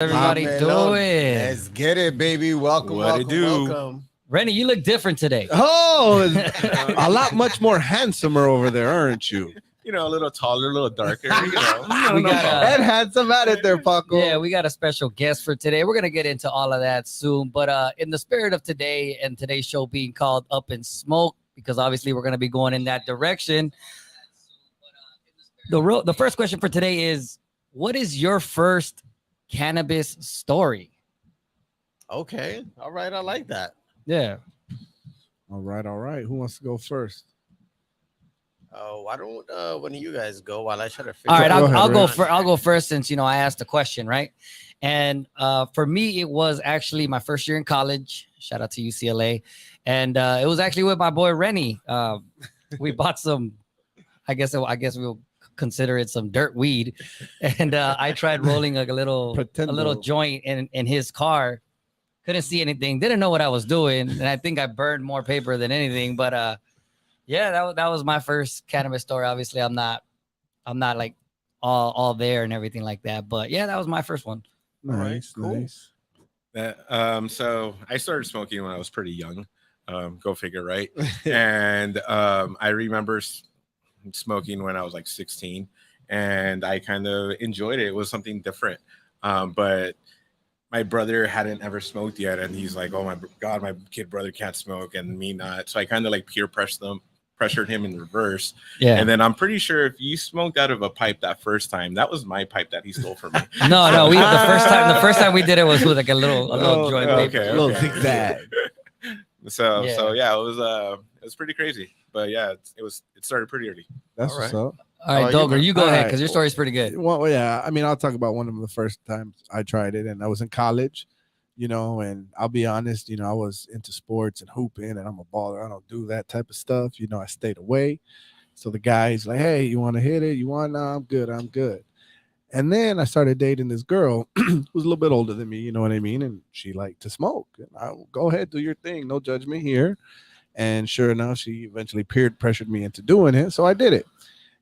Everybody doing? Let's get it, baby. Welcome. Rennie, you look different today. Oh, a lot much more handsomer over there, aren't you? You know, a little taller, a little darker. We got Ed had some at it there, Paco. yeah, we got a special guest for today. We're gonna get into all of that soon. But in the spirit of today and today's show being called Up in Smoke, because obviously we're gonna be going in that direction. The first question for today is, what is your first cannabis story? Okay. All right. I like that. Yeah. All right. Who wants to go first? Why don't one of you guys go while I try to figure All right, out. I'll go first since I asked the question, right? And for me, it was actually my first year in college. Shout out to UCLA, and it was actually with my boy Rennie. We bought some, I guess we'll consider it some dirt weed, and I tried rolling like a little joint in his car. Couldn't see anything, didn't know what I was doing, and I think I burned more paper than anything. But yeah, that was my first cannabis story. Obviously, I'm not like all there and everything like that. But yeah, that was my first one. Nice, cool. nice. So I started smoking when I was pretty young. Go figure, right? And I remember smoking when I was like 16, and I kind of enjoyed it. It was something different. But my brother hadn't ever smoked yet, and he's like, "Oh my God, my kid brother can't smoke, and me not." So I kind of like pressured him in reverse. Yeah. And then I'm pretty sure if you smoked out of a pipe that first time, that was my pipe that he stole from me. No, the first time we did it was with like a little joint paper. Okay. A little zigzag. So yeah, it was pretty crazy. But yeah, it started pretty early. That's All right. what's up. All right, Doger, you go All ahead right. because your story's pretty good. Well, yeah. I mean, I'll talk about one of the first times I tried it, and I was in college, and I'll be honest, I was into sports and hooping, and I'm a baller. I don't do that type of stuff. I stayed away. So the guy's like, "Hey, you want to hit it? You want? No, I'm good. And then I started dating this girl who was a little bit older than me, you know what I mean? And she liked to smoke. And I'll go ahead, do your thing. No judgment here. And sure enough, she eventually peer pressured me into doing it. So I did it.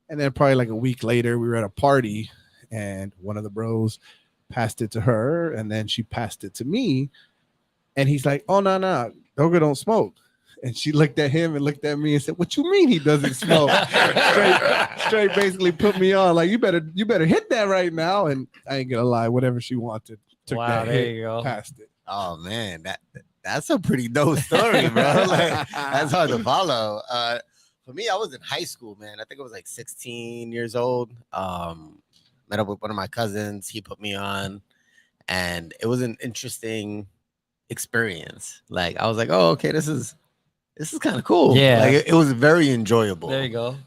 And then probably like a week later, we were at a party, and one of the bros passed it to her, and then she passed it to me. And he's like, "Oh, no, Doga don't smoke." And she looked at him and looked at me and said, "What you mean he doesn't smoke?" straight basically put me on. Like, you better hit that right now. And I ain't gonna lie, whatever she wanted, took Wow, that there hit, you go. passed it. Oh man, that's a pretty dope story, bro. Like, that's hard to follow. For me, I was in high school, man. I think I was like 16 years old. Met up with one of my cousins. He put me on, and it was an interesting experience. Like, I was like, "Oh, okay, this is kind of cool." Yeah. Like, it was very enjoyable. There you go.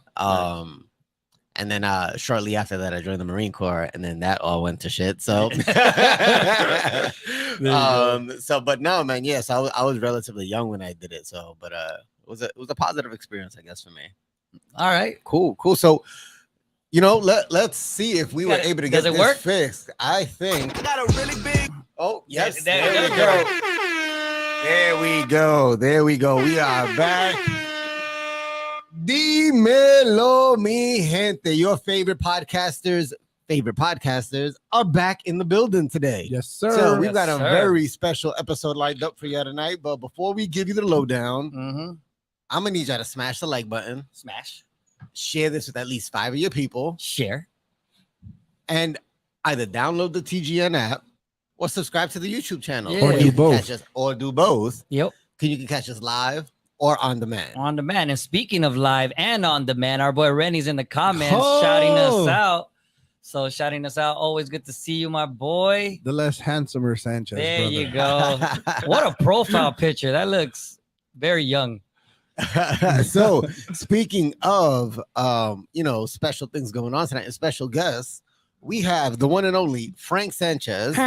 And then shortly after that, I joined the Marine Corps, and then that all went to shit. So, but no, man, yes, I was relatively young when I did it. So, but it was a positive experience, I guess, for me. All right. Cool. So, let's see if we were able to get does it this work? fixed. I think. I got a really big. Oh yes, There there we you go. go. There we go. We are back. Dímelo, mi gente. Your favorite podcasters are back in the building today. Yes, sir. So we've Yes, got a sir. very special episode lined up for you tonight. But before we give you the lowdown, Mm-hmm. I'm gonna need y'all to smash the like button, Smash. share this with at least 5 of your people, Share. and either download the TGN app or subscribe to the YouTube channel. Yeah. Or You do can both. catch us, or do both. Yep. You can catch us live or on demand. On demand. And speaking of live and on demand, our boy Rennie's in the comments Oh. shouting us out. So shouting us out. Always good to see you, my boy. The less handsomer Sanchez. There brother. you go. What a profile picture. That looks very young. So speaking of special things going on tonight and special guests, we have the one and only Frank Sanchez. You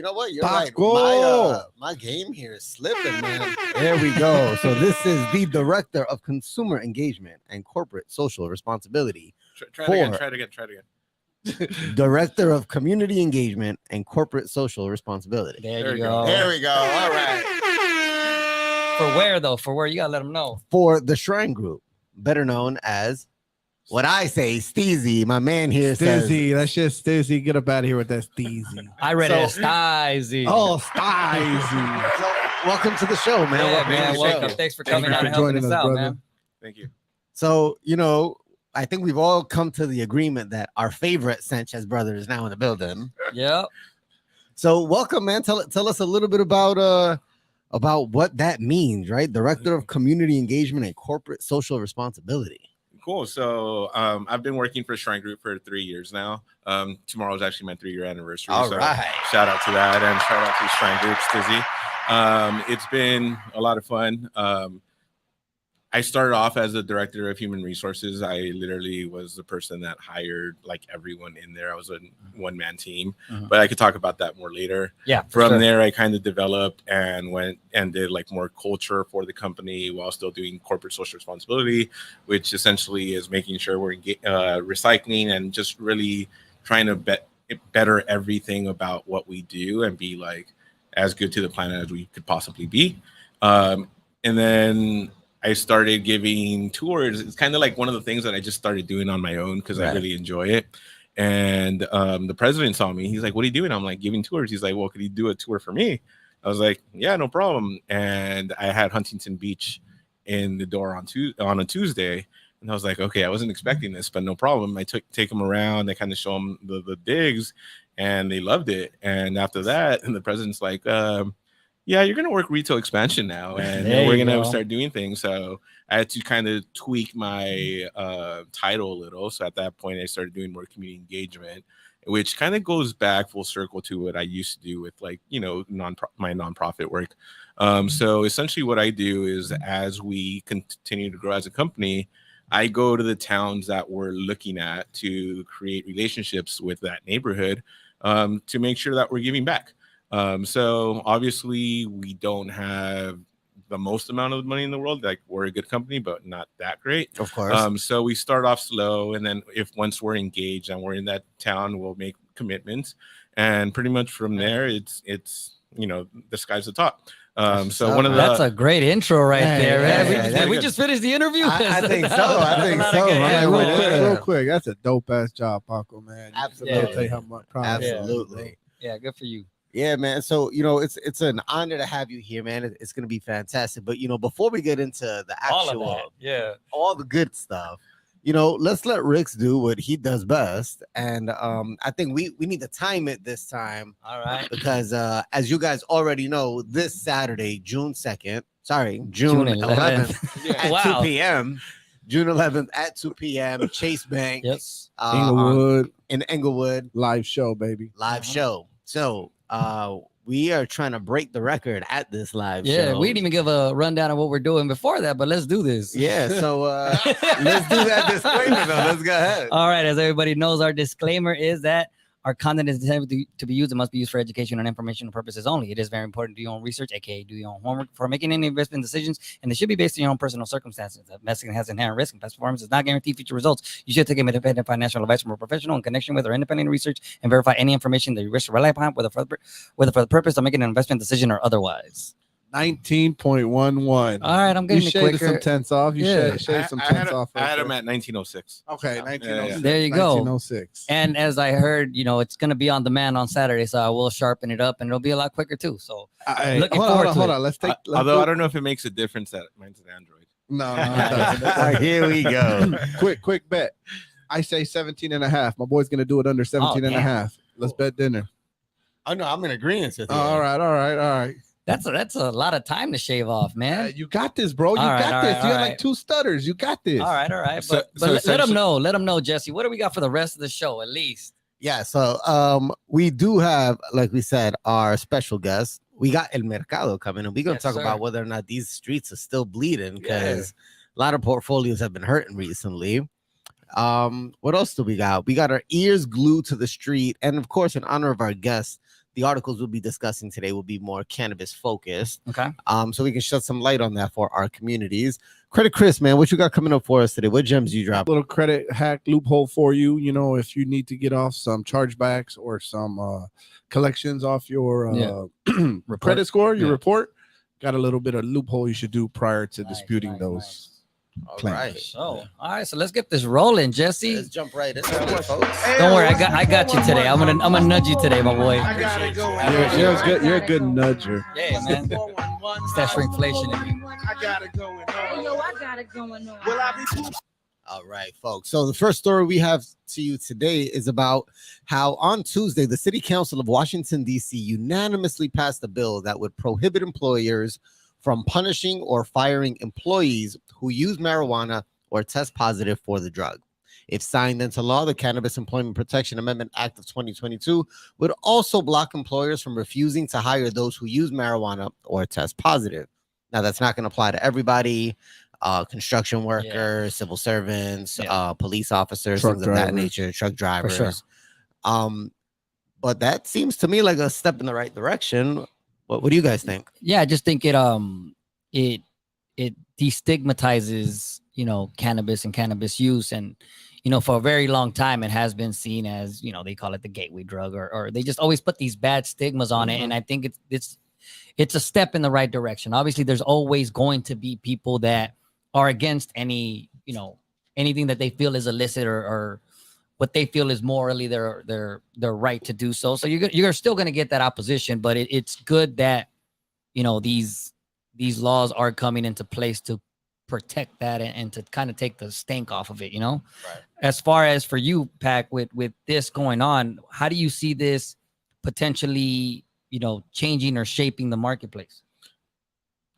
know what? You're Paco. right. My game here is slipping, man. There we go. So this is the Director of Consumer Engagement and Corporate Social Responsibility. Try it again. Director of Community Engagement and Corporate Social Responsibility. There you go. There we go. All right. For where though? For where? You gotta let them know. For the Shrine Group, better known as what I say, Steezy, my man here says. Stizzy, that's just Stizzy. Get up out of here with that Steezy. I read it as So- Stizzy. Oh, Steezy. So, welcome to the show, man. yeah, Welcome to man. the Welcome. show. Thanks for Thank coming you out for and helping joining us us, out, brother. man. Thank you. So, I think we've all come to the agreement that our favorite Sanchez brother is now in the building. Yep. So, welcome, man. Tell us a little bit about what that means, right? Director of Community Engagement and Corporate Social Responsibility. Cool. So I've been working for Shrine Group for 3 years now. Tomorrow is actually my 3-year anniversary. All so right. shout out to that, and shout out to Shrine Group, Stizzy. It's been a lot of fun. I started off as the director of human resources. I literally was the person that hired like everyone in there. I was a one-man team, but I could talk about that more later. Yeah. From there, I kind of developed and went and did like more culture for the company while still doing corporate social responsibility, which essentially is making sure we're recycling and just really trying to better everything about what we do and be like as good to the planet as we could possibly be. And then I started giving tours. It's kind of like one of the things that I just started doing on my own because I really enjoy it. And the president saw me. He's like, "What are you doing?" I'm like, "Giving tours." He's like, "Well, could you do a tour for me?" I was like, "Yeah, no problem." And I had Huntington Beach in the door on a Tuesday. And I was like, okay, I wasn't expecting this, but no problem. I take them around. I kind of show them the digs, and they loved it. And after that, and the president's like, yeah, you're going to work retail expansion now, and There we're you going to go. start doing things. So I had to kind of tweak my title a little. So at that point, I started doing more community engagement, which kind of goes back full circle to what I used to do with like, my nonprofit work. So essentially what I do is as we continue to grow as a company, I go to the towns that we're looking at to create relationships with that neighborhood to make sure that we're giving back. So obviously we don't have the most amount of money in the world. Like we're a good company, but not that great. Of course. So we start off slow, and then once we're engaged and we're in that town, we'll make commitments, and pretty much from there, it's the sky's the top. So one of the That's a great intro right there, man. yeah, Did we good. just finish the interview? I think so. I think That's a lot so. of good man. hits, real man. quick, Yeah. real quick. That's a dope ass job, Paco, man. Absolutely. I'll tell you how much proud I am. Absolutely. Yeah, good for you. Yeah, man. So it's an honor to have you here, man. It's gonna be fantastic. But before we get into the All actual, of that. Yeah. all the good stuff, let's let Ricks do what he does best. And I think we need to time it this time All right. because as you guys already know, this Saturday, June 2nd, June 11th at Wow. 2 p.m. June 11th at 2 p.m. Chase Bank Yep. Inglewood in Englewood live show, baby. live show. So we are trying to break the record at this live Yeah, show. we didn't even give a rundown of what we're doing before that, but let's do this. Yeah, so let's do that disclaimer though. Let's go ahead. All right, as everybody knows, our disclaimer is that our content is intended to be used and must be used for education and informational purposes only. It is very important to do your own research, aka do your own homework, for making any investment decisions, and they should be based on your own personal circumstances. Investing has inherent risk, and past performance does not guarantee future results. You should take independent financial advice from a professional in connection with or independent research and verify any information that you wish to rely upon, whether for the purpose of making an investment decision or otherwise. 19.11. All right, I'm You getting it shaved some quicker. tenths off. You Yeah. shaved some I tenths off. I had him at 1906. Okay, Yeah. 1906. There you go. 1906. And as I heard, it's going to be on demand on Saturday, so I will sharpen it up, and it'll be a lot quicker too. So Hey, looking hold forward on, to hold it. on. Let's take. let's Although do- I don't know if it makes a difference that mine's an Android. No, it doesn't. Here we go. quick bet. I say 17 and a half. My boy's gonna do it under 17 and a damn. half. Let's bet dinner. Oh no, I'm in agreement with you. All right. that's a lot of time to shave off, man. You got this, bro. You All right, got all this. right, You all got like right. 2 stutters. You got this. All right. So- But so let them essentially- know, Jesse. What do we got for the rest of the show, at least? Yeah, so we do have, like we said, our special guest. We got El Mercado coming, and we're gonna Yes, talk sir. about whether or not these streets are still bleeding because a lot of portfolios have been hurting recently. What else do we got? We got our ears glued to the street, and of course, in honor of our guests, the articles we'll be discussing today will be more cannabis focused. Okay. So we can shed some light on that for our communities. Credit Chris, man, what you got coming up for us today? What gems you drop? Little credit hack loophole for you. If you need to get off some chargebacks or some collections off your credit score, your Yeah. report, got a little bit of loophole you should do prior to disputing Nice, those. nice. All plant. right. So, all right, so let's get this rolling, Jesse. Let's jump right into it, folks. Don't worry, I got you today. I'm gonna nudge you today, my boy. You're a good nudger. Yeah, man. It's that shrinkflation in me. I got it going on. Will I be All right, folks. So the first story we have to you today is about how on Tuesday, the City Council of Washington, D.C. unanimously passed a bill that would prohibit employers from punishing or firing employees who use marijuana or test positive for the drug. If signed into law, the Cannabis Employment Protection Amendment Act of 2022 would also block employers from refusing to hire those who use marijuana or test positive. Now, that's not going to apply to everybody. Construction workers, civil servants, police officers, Truck things of that drivers. nature, truck drivers. sure. But that seems to me like a step in the right direction. What do you guys think? Yeah, I just think it destigmatizes, cannabis and cannabis use. And, for a very long time, it has been seen as, they call it the gateway drug, or they just always put these bad stigmas on it. And I think it's a step in the right direction. Obviously, there's always going to be people that are against any, anything that they feel is illicit or what they feel is morally their right to do so. So you're still going to get that opposition, but it's good that, these laws are coming into place to protect that and to kind of take the stank off of it, Right. As far as for you, Pac, with this going on, how do you see this potentially, changing or shaping the marketplace?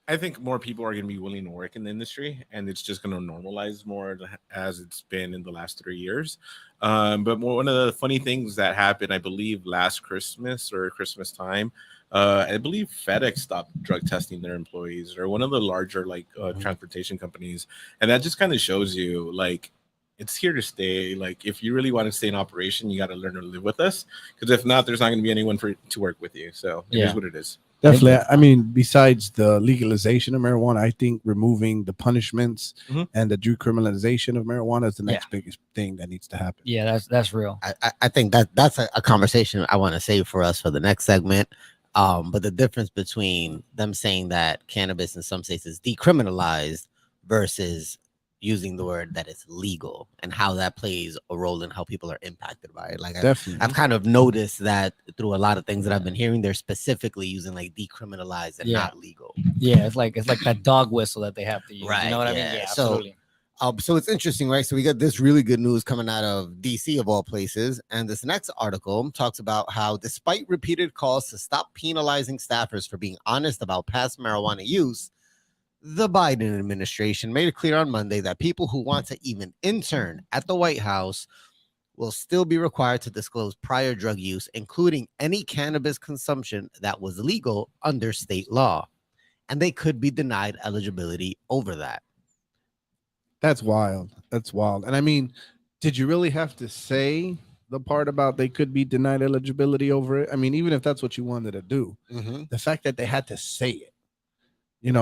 I think more people are going to be willing to work in the industry, and it's just going to normalize more as it's been in the last 3 years. But one of the funny things that happened, I believe, last Christmas or Christmas time, I believe FedEx stopped drug testing their employees, or one of the larger transportation companies, and that just kind of shows you it's here to stay. Like, if you really want to stay in operation, you got to learn to live with us, because if not, there's not going to be anyone to work with you. So it is what it is. Definitely. I mean, besides the legalization of marijuana, I think removing the punishments and the decriminalization of marijuana is the next biggest thing that needs to happen. Yeah, that's real. I think that's a conversation I want to save for us for the next segment. But the difference between them saying that cannabis in some states is decriminalized versus using the word that it's legal, and how that plays a role in how people are impacted by it. Like, Definitely. I've kind of noticed that through a lot of things that I've been hearing, they're specifically using decriminalized and not legal. Yeah, it's like that dog whistle that they have to use. Right, You know what I mean? yeah. Yeah, So, absolutely. So it's interesting, right? So we got this really good news coming out of DC, of all places. And this next article talks about how, despite repeated calls to stop penalizing staffers for being honest about past marijuana use, the Biden administration made it clear on Monday that people who want to even intern at the White House will still be required to disclose prior drug use, including any cannabis consumption that was legal under state law. And they could be denied eligibility over that. That's wild. That's wild. And I mean, did you really have to say the part about they could be denied eligibility over it? I mean, even if that's what you wanted to do, the fact that they had to say it,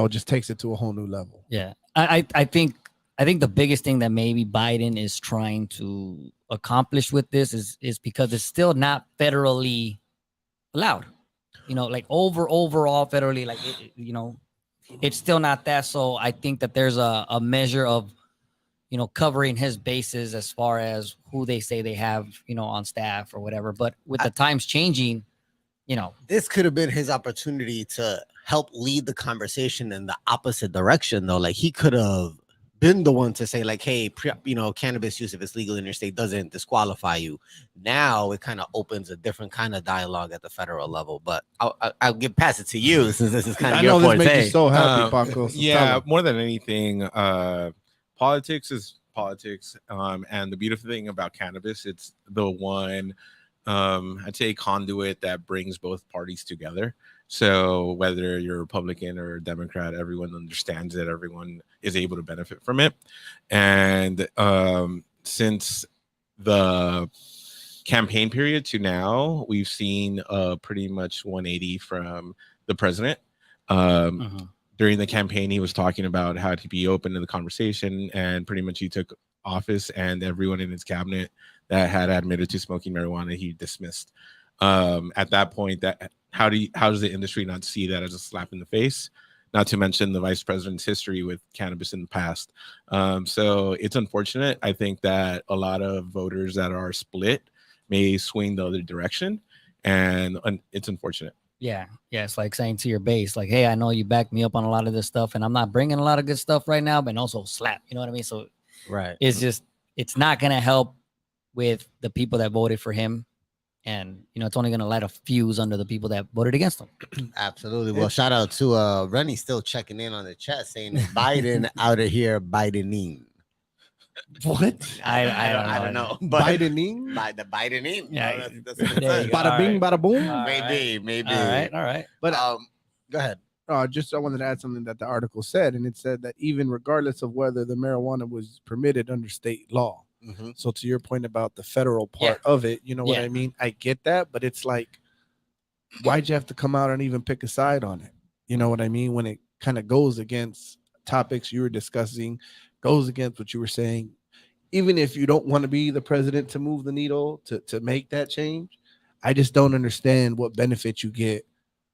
just takes it to a whole new level. Yeah, I think the biggest thing that maybe Biden is trying to accomplish with this is because it's still not federally allowed. Overall federally, it's still not that. So I think that there's a measure of, covering his bases as far as who they say they have, on staff or whatever. But with the times changing, this could have been his opportunity to help lead the conversation in the opposite direction, though. Like, he could have been the one to say, hey, cannabis use, if it's legal in your state, doesn't disqualify you. Now it kind of opens a different kind of dialogue at the federal level. But I'll get past it to you, since this is kind of your forte. This makes you so happy, Paco. So Yeah, more than anything, politics is politics. And the beautiful thing about cannabis, it's the one, I'd say, conduit that brings both parties together. So whether you're Republican or Democrat, everyone understands it. Everyone is able to benefit from it. And since the campaign period to now, we've seen pretty much 180 from the president. During the campaign, he was talking about how to be open to the conversation, and pretty much he took office, and everyone in his cabinet that had admitted to smoking marijuana, he dismissed. At that point, how does the industry not see that as a slap in the face? not to mention the vice president's history with cannabis in the past. So it's unfortunate. I think that a lot of voters that are split may swing the other direction, and it's unfortunate. Yeah, it's like saying to your base, like, hey, I know you backed me up on a lot of this stuff, and I'm not bringing a lot of good stuff right now, but also slap. You know what I mean? So Right. it's not gonna help with the people that voted for him, and it's only gonna light a fuse under the people that voted against him. Absolutely. Well, shout out to Rennie still checking in on the chat saying Biden out of here Bidening. What? I don't know. But Bidening? By the Bidening. Yeah, That's what it there you says. go. Bada bing, bada boom. All Maybe. All right. But Go ahead. I wanted to add something that the article said, and it said that even regardless of whether the marijuana was permitted under state law. Mm-hmm. So to your point about the federal part of it, you know what Yeah. I mean? I get that, but it's like, why'd you have to come out and even pick a side on it? You know what I mean? When it kind of goes against topics you were discussing, goes against what you were saying, even if you don't want to be the president to move the needle, to make that change, I just don't understand what benefit you get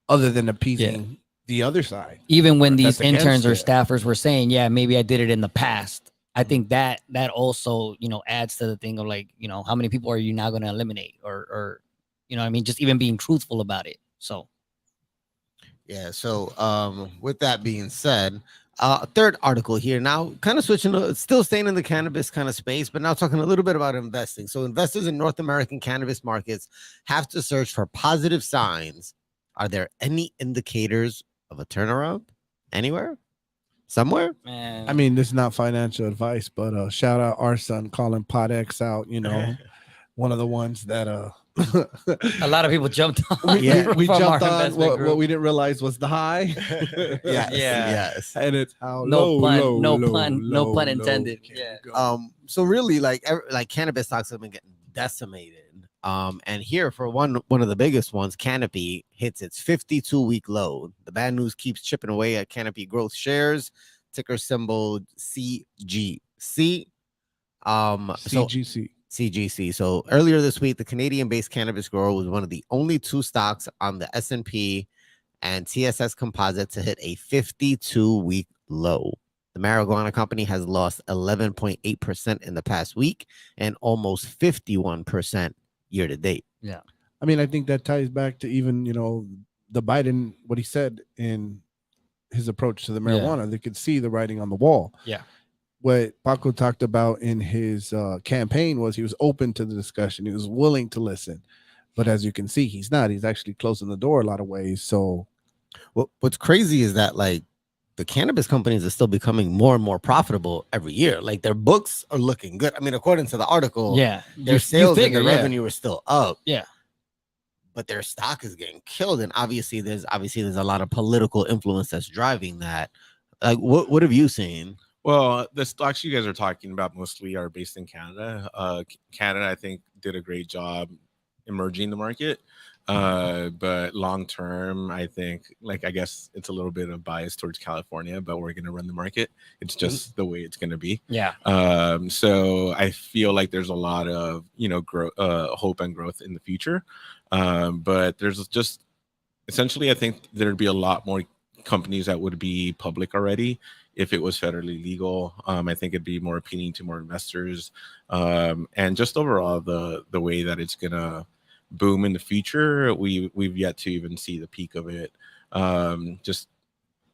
other than appeasing the other side. Even when these That's against interns or it. staffers were saying, yeah, maybe I did it in the past. I think that also, adds to the thing of like, how many people are you now going to eliminate or, what I mean? Just even being truthful about it. So. Yeah. So with that being said, third article here now, kind of switching, still staying in the cannabis kind of space, but now talking a little bit about investing. So investors in North American cannabis markets have to search for positive signs. Are there any indicators of a turnaround anywhere? Somewhere? Man. I mean, this is not financial advice, but shout out our son calling Pot X out, one of the ones that a lot of people jumped on. we from jumped our on investment what group. we didn't realize was the high. Yes. And it's how No low, pun- low, no low, pun- low, no pun low intended. can Yeah. you go. So really like cannabis stocks have been getting decimated. And here for one of the biggest ones, Canopy hits its 52-week low. The bad news keeps chipping away at Canopy Growth shares, ticker symbol CGC. CGC. So earlier this week, the Canadian-based cannabis grower was one of the only two stocks on the S&P and TSX Composite to hit a 52-week low. The marijuana company has lost 11.8% in the past week and almost 51% year to date. Yeah. I mean, I think that ties back to even, the Biden, what he said in his approach to the marijuana. They could see the writing on the wall. Yeah. What Paco talked about in his campaign was he was open to the discussion. He was willing to listen. But as you can see, he's not. He's actually closing the door a lot of ways. So what's crazy is that like the cannabis companies are still becoming more and more profitable every year. Like their books are looking good. I mean, according to the article, their sales and their revenue are still up. Yeah. But their stock is getting killed. And obviously there's a lot of political influence that's driving that. Like what have you seen? Well, the stocks you guys are talking about mostly are based in Canada. Canada, I think, did a great job emerging the market. But long term, I think, I guess it's a little bit of bias towards California, but we're going to run the market. It's just the way it's going to be. Yeah. So I feel like there's a lot of, hope and growth in the future. But there's just essentially, I think there'd be a lot more companies that would be public already if it was federally legal. I think it'd be more appealing to more investors, and just overall the way that it's gonna boom in the future. We've yet to even see the peak of it. Just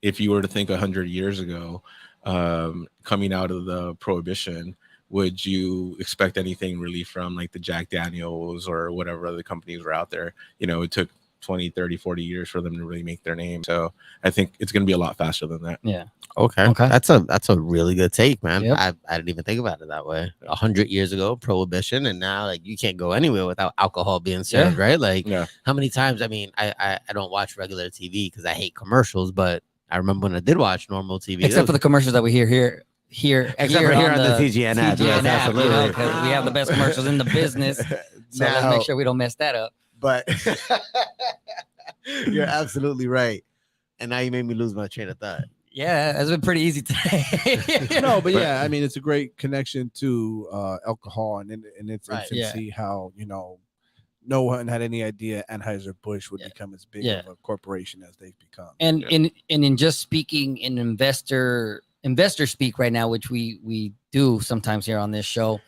if you were to think 100 years ago, coming out of the prohibition, would you expect anything really from like the Jack Daniels or whatever other companies were out there? It took 20, 30, 40 years for them to really make their name. So I think it's going to be a lot faster than that. Yeah. Okay. That's a really good take, man. Yep. I didn't even think about it that way. 100 years ago, prohibition, and now like you can't go anywhere without alcohol being served, right? Like how many times? I mean, I don't watch regular TV because I hate commercials, but I remember when I did watch normal TV, except for the commercials that we hear except for here on the TGN app. TGN app, absolutely. because we have the best commercials in the business. So let's make sure we don't mess that up. But you're absolutely right. And now you made me lose my train of thought. Yeah, it's been pretty easy today. No, but yeah, I mean, it's a great connection to alcohol and in its Right, infancy, how, no one had any idea Anheuser-Busch would Yeah. become as big Yeah. of a corporation as they've become. And Yeah. in just speaking in investor speak right now, which we do sometimes here on this show,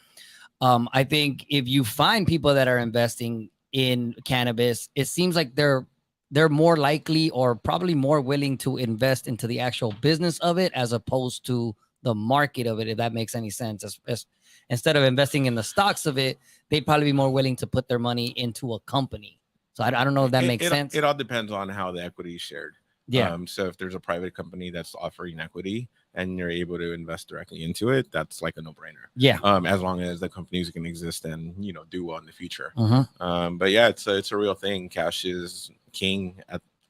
I think if you find people that are investing in cannabis, it seems like they're more likely or probably more willing to invest into the actual business of it as opposed to the market of it, if that makes any sense. As instead of investing in the stocks of it, they'd probably be more willing to put their money into a company. So I don't know if that makes sense. It all depends on how the equity is shared. Yeah. So if there's a private company that's offering equity and you're able to invest directly into it, that's like a no-brainer. Yeah. As long as the companies can exist and do well in the future. Uh-huh. But yeah, it's a real thing. Cash is king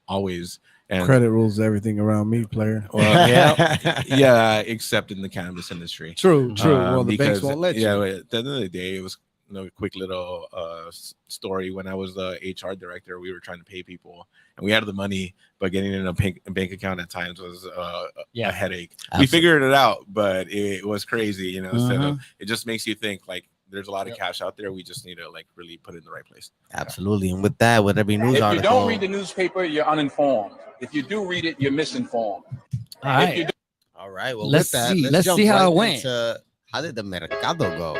always. And Credit rules everything around me, player. well, yeah, except in the cannabis industry. True. Well, the banks Because, won't let yeah, you. at the end of the day, it was a quick little story. When I was the HR director, we were trying to pay people, and we had the money, but getting in a bank account at times was a headache. Absolutely. We figured it out, but it was crazy, So Uh-huh. it just makes you think like there's a lot of cash out there. We just need to like really put it in the right place. Absolutely. And with that, with every news If you article, don't read the newspaper, you're uninformed. If you do read it, you're misinformed. All right. If you all right. Well, Let's with that, see. let's Let's jump see how right it went. into how did the mercado go?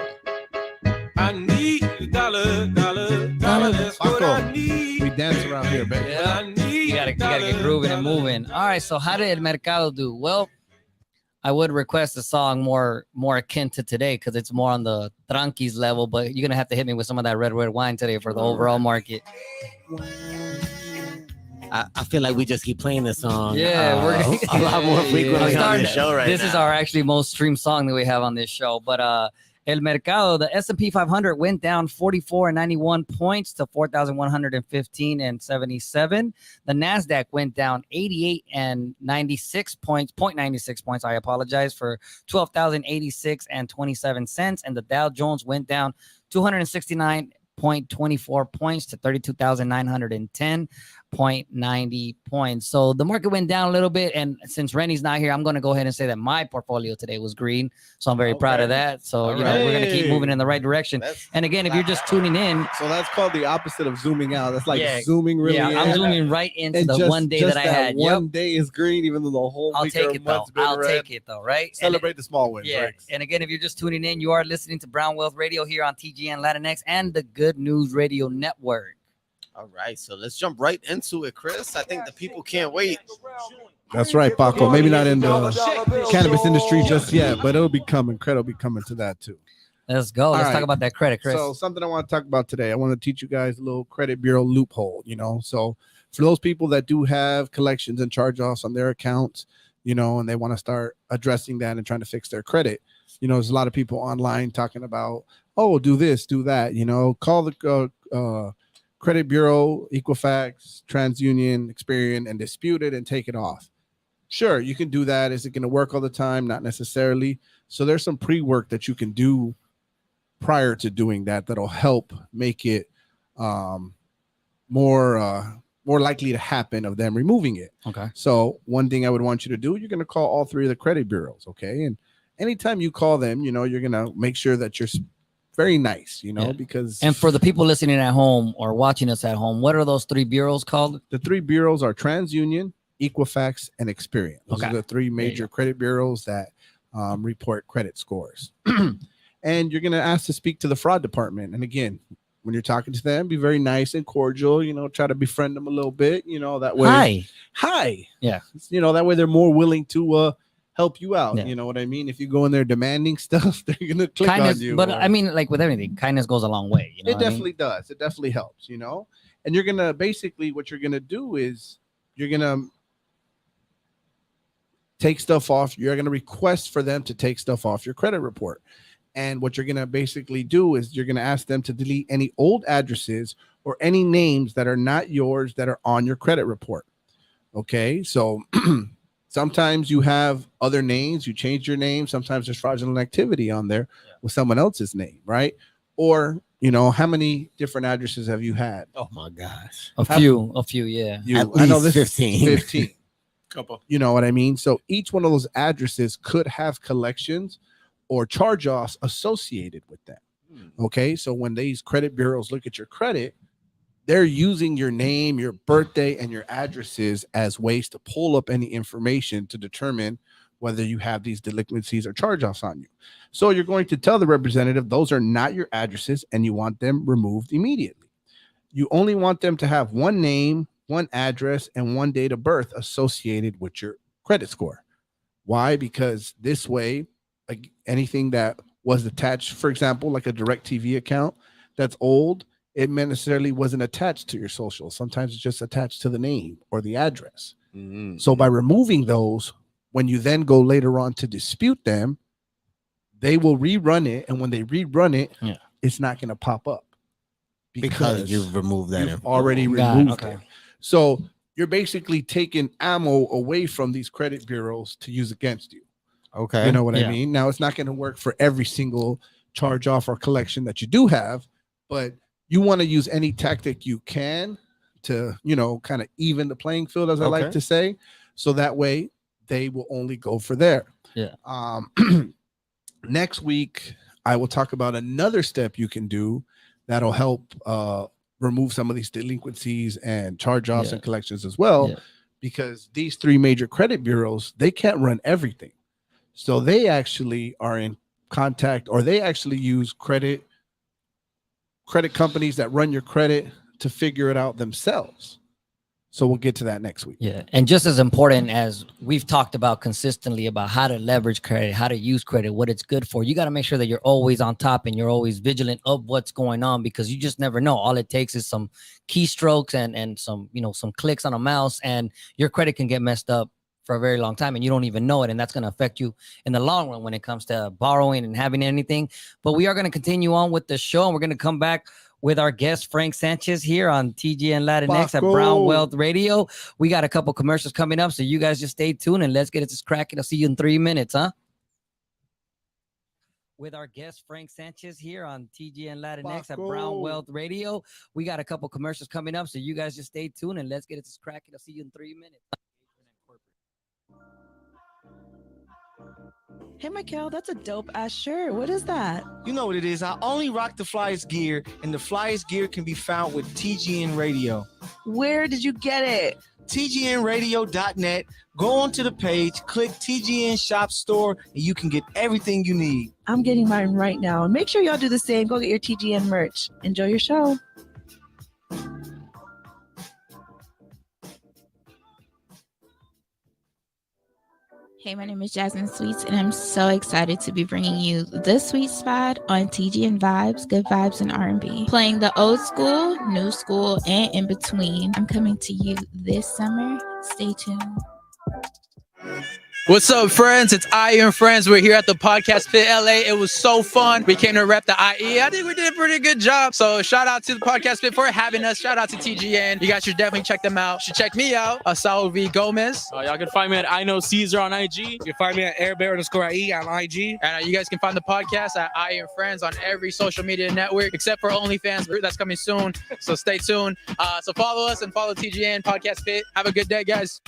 I need a dollar, that's what I Paco, need. we dance around here, baby. Yeah. You gotta get grooving and moving. All right. So how did El Mercado do? Well, I would request a song more akin to today because it's more on the tranquis level, but you're gonna have to hit me with some of that red wine today for the overall market. I feel like we just keep playing this song. Yeah, we're a lot more frequently on starting- the show right This now. is our actually most streamed song that we have on this show. But El Mercado, the S&P 500 went down 44.91 points to 4,115.77. The Nasdaq went down 88.96 points, 0.96 points. I apologize, for 12,086.27 cents. And the Dow Jones went down 269.24 points to 32,910.90 points. So the market went down a little bit, and since Rennie's not here, I'm going to go ahead and say that my portfolio today was green, so I'm very proud of that. So All we're going to keep right. moving in the right direction. And again, if you're just tuning in, So that's called the opposite of zooming out. That's like Yeah. zooming really yeah, in. I'm zooming right into And the just- one day just that I had. One Yep, day is green, even though the whole I'll week take or it though. month's been I'll red. take it though, right? And Celebrate the small wins. yeah, Rex. and again, if you're just tuning in, you are listening to Brown Wealth Radio here on TGN Latinx and the Good News Radio Network. All right, so let's jump right into it, Chris. I think the people can't wait. That's right, Paco. Maybe not in the cannabis industry just yet, but it'll be coming. Credit will be coming to that too. Let's go. Let's All talk right. about that credit, Chris. So something I want to talk about today. I want to teach you guys a little credit bureau loophole, So for those people that do have collections and charge-offs on their accounts, and they want to start addressing that and trying to fix their credit, there's a lot of people online talking about, oh, do this, do that, call the credit bureau, Equifax, TransUnion, Experian, and dispute it and take it off. Sure, you can do that. Is it going to work all the time? Not necessarily. So there's some pre-work that you can do prior to doing that that'll help make it more likely to happen of them removing it. Okay. So one thing I would want you to do, you're going to call all three of the credit bureaus, okay? And anytime you call them, you're going to make sure that you're very nice, Yeah. because And for the people listening at home or watching us at home, what are those three bureaus called? the three bureaus are TransUnion, Equifax, and Experian. Those Okay. are the three major credit bureaus that report credit scores. And you're going to ask to speak to the fraud department. And again, when you're talking to them, be very nice and cordial, try to befriend them a little bit, that way. Hi. Yeah. That way they're more willing to help you out. Yeah. You know what I mean? If you go in there demanding stuff, they're going to click Kindness, on you. but or- I mean, like with everything, kindness goes a long way. You know it what I mean? definitely does. It definitely helps, And you're gonna basically what you're gonna do is you're gonna take stuff off. You're gonna request for them to take stuff off your credit report. And what you're gonna basically do is you're gonna ask them to delete any old addresses or any names that are not yours that are on your credit report. Okay, so sometimes you have other names, you change your name. Sometimes there's fraudulent activity on there with someone else's name, right? Or, how many different addresses have you had? Oh my gosh. A few, yeah. You, At I know least this is 15. 15. Couple. You know what I mean? So each one of those addresses could have collections or charge-offs associated with them. Okay, so when these credit bureaus look at your credit, they're using your name, your birthday, and your addresses as ways to pull up any information to determine whether you have these delinquencies or charge-offs on you. So you're going to tell the representative those are not your addresses and you want them removed immediately. You only want them to have one name, one address, and one date of birth associated with your credit score. Why? Because this way, like anything that was attached, for example, like a DirecTV account that's old, it necessarily wasn't attached to your social. Sometimes it's just attached to the name or the address. Mm-hmm. So by removing those, when you then go later on to dispute them, they will rerun it. And when they rerun it, it's not going to pop up. Because you've removed that. You've already removed it. So you're basically taking ammo away from these credit bureaus to use against you. Okay. You know what I mean? Now, it's not going to work for every single charge off or collection that you do have, but you want to use any tactic you can to, you know, kind of even the playing field, as I like to say. So that way they will only go for there. Yeah. Next week, I will talk about another step you can do that'll help remove some of these delinquencies and charge-offs and collections as well, because these three major credit bureaus, they can't run everything. So they actually are in contact, or they actually use credit companies that run your credit to figure it out themselves. So we'll get to that next week. Yeah. And just as important as we've talked about consistently about how to leverage credit, how to use credit, what it's good for, you got to make sure that you're always on top and you're always vigilant of what's going on, because you just never know. All it takes is some keystrokes and some, you know, some clicks on a mouse, and your credit can get messed up for a very long time and you don't even know it. And that's going to affect you in the long run when it comes to borrowing and having anything. But we are going to continue on with the show, and we're going to come back with our guest, Frank Sanchez, here on TGN Latinx at Brown Wealth Radio. We got a couple commercials coming up, so you guys just stay tuned and let's get it cracking. I'll see you in 3 minutes, huh? With our guest, Frank Sanchez, here on TGN Latinx at Brown Wealth Radio. We got a couple commercials coming up, so you guys just stay tuned and let's get it cracking. I'll see you in 3 minutes. Hey, Michael, that's a dope-ass shirt. What is that? You know what it is. I only rock the Flyers gear, and the Flyers gear can be found with TGN Radio. Where did you get it? TGNradio.net. Go onto the page, click TGN Shop Store, and you can get everything you need. I'm getting mine right now. And make sure y'all do the same. Go get your TGN merch. Enjoy your show. Hey, my name is Jasmine Sweets, and I'm so excited to be bringing you The Sweet Spot on TGN Vibes, Good Vibes, and R&B. Playing the old school, new school, and in between. I'm coming to you this summer. Stay tuned. What's up, friends? It's Iron Friends. We're here at the Podcast Pit LA. It was so fun. We came to rep the IE. I think we did a pretty good job. So shout out to the Podcast Pit for having us. Shout out to TGN. You guys should definitely check them out. You should check me out, Saul V. Gomez. Y'all can find me at I Know Caesar on IG. You can find me at airbear_IE on IG. And you guys can find the podcast at Iron Friends on every social media network, except for OnlyFans. That's coming soon. So stay tuned. So follow us and follow TGN Podcast Pit. Have a good day, guys.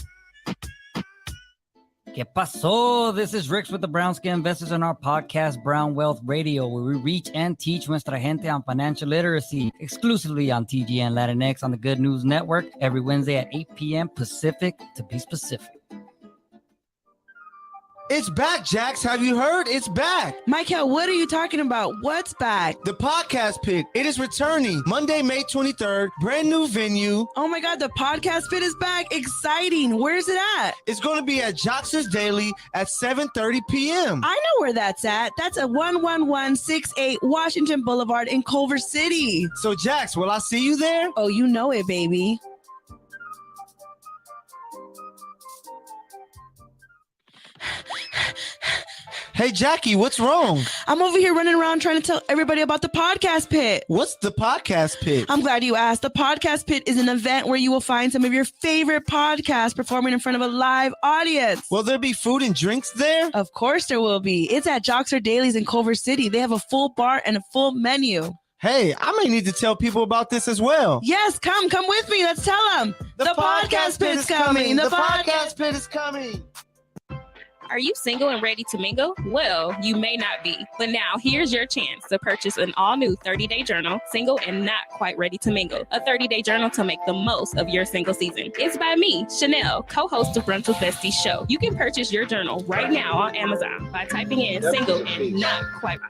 ¿Qué pasó? This is Ricks with the Brown Skin Investors on our podcast, Brown Wealth Radio, where we reach and teach nuestra gente on financial literacy, exclusively on TGN Latinx on the Good News Network, every Wednesday at 8 p.m. Pacific, to be specific. It's back, Jax. Have you heard? It's back. Michael, what are you talking about? What's back? The Podcast Pit. It is returning Monday, May 23rd. Brand new venue. Oh my God, the Podcast Pit is back. Exciting. Where's it at? It's going to be at Jax's Daily at 7:30 p.m. I know where that's at. That's at 11168 Washington Boulevard in Culver City. So, Jax, will I see you there? Oh, you know it, baby. Hey, Jackie, what's wrong? I'm over here running around trying to tell everybody about the Podcast Pit. What's the Podcast Pit? I'm glad you asked. The Podcast Pit is an event where you will find some of your favorite podcasts performing in front of a live audience. Will there be food and drinks there? Of course there will be. It's at Joxer Dailies in Culver City. They have a full bar and a full menu. Hey, I may need to tell people about this as well. Yes, come with me. Let's tell them. The Podcast Pit is coming. The Podcast Pit is coming. Are you single and ready to mingle? Well, you may not be, but now here's your chance to purchase an all-new 30-day journal, Single and Not Quite Ready to Mingle, a 30-day journal to make the most of your single season. It's by me, Chanel, co-host of Brunch with Besties show. You can purchase your journal right now on Amazon by typing in Single and Not Quite.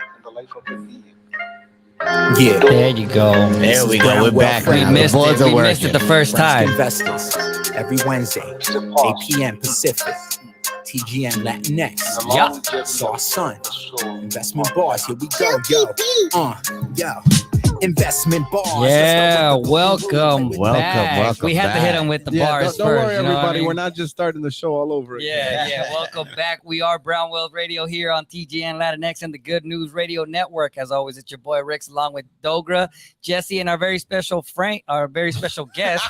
Yeah. There you go. There we go. We're back. We now. missed The boards it. are We missed working. it the first time. Investors every Wednesday, 8 p.m. Pacific. TGN Latinx. Yeah. Saw Sun. Investment Bars. Here we go, yo. Investment Bars. Yeah, welcome back. welcome We had to hit them with the bars don't first. worry, you know what I everybody. mean? We're not just starting the show all over again. Yeah. Welcome back. We are Brown Wealth Radio here on TGN Latinx and the Good News Radio Network. As always, it's your boy Rix along with Dogra, Jesse, and our very special Frank, our very special guest,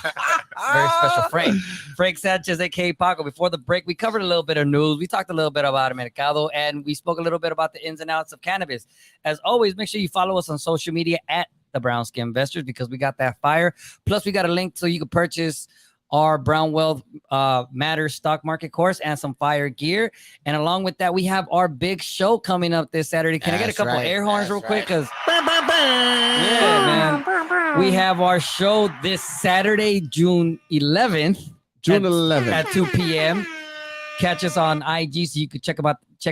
very special Frank Sanchez, aka Paco. Before the break, we covered a little bit of news. We talked a little bit about Mercado, and we spoke a little bit about the ins and outs of cannabis. As always, make sure you follow us on social media at the Brown Skin Investors because we got that fire. Plus, we got a link so you can purchase our Brown Wealth Matters stock market course and some fire gear. And along with that, we have our big show coming up this Saturday. Can I get a couple air horns real quick? Because yeah, man, we have our show this Saturday, June 11th. June 11th at 2 p.m. Catch us on IG so you can check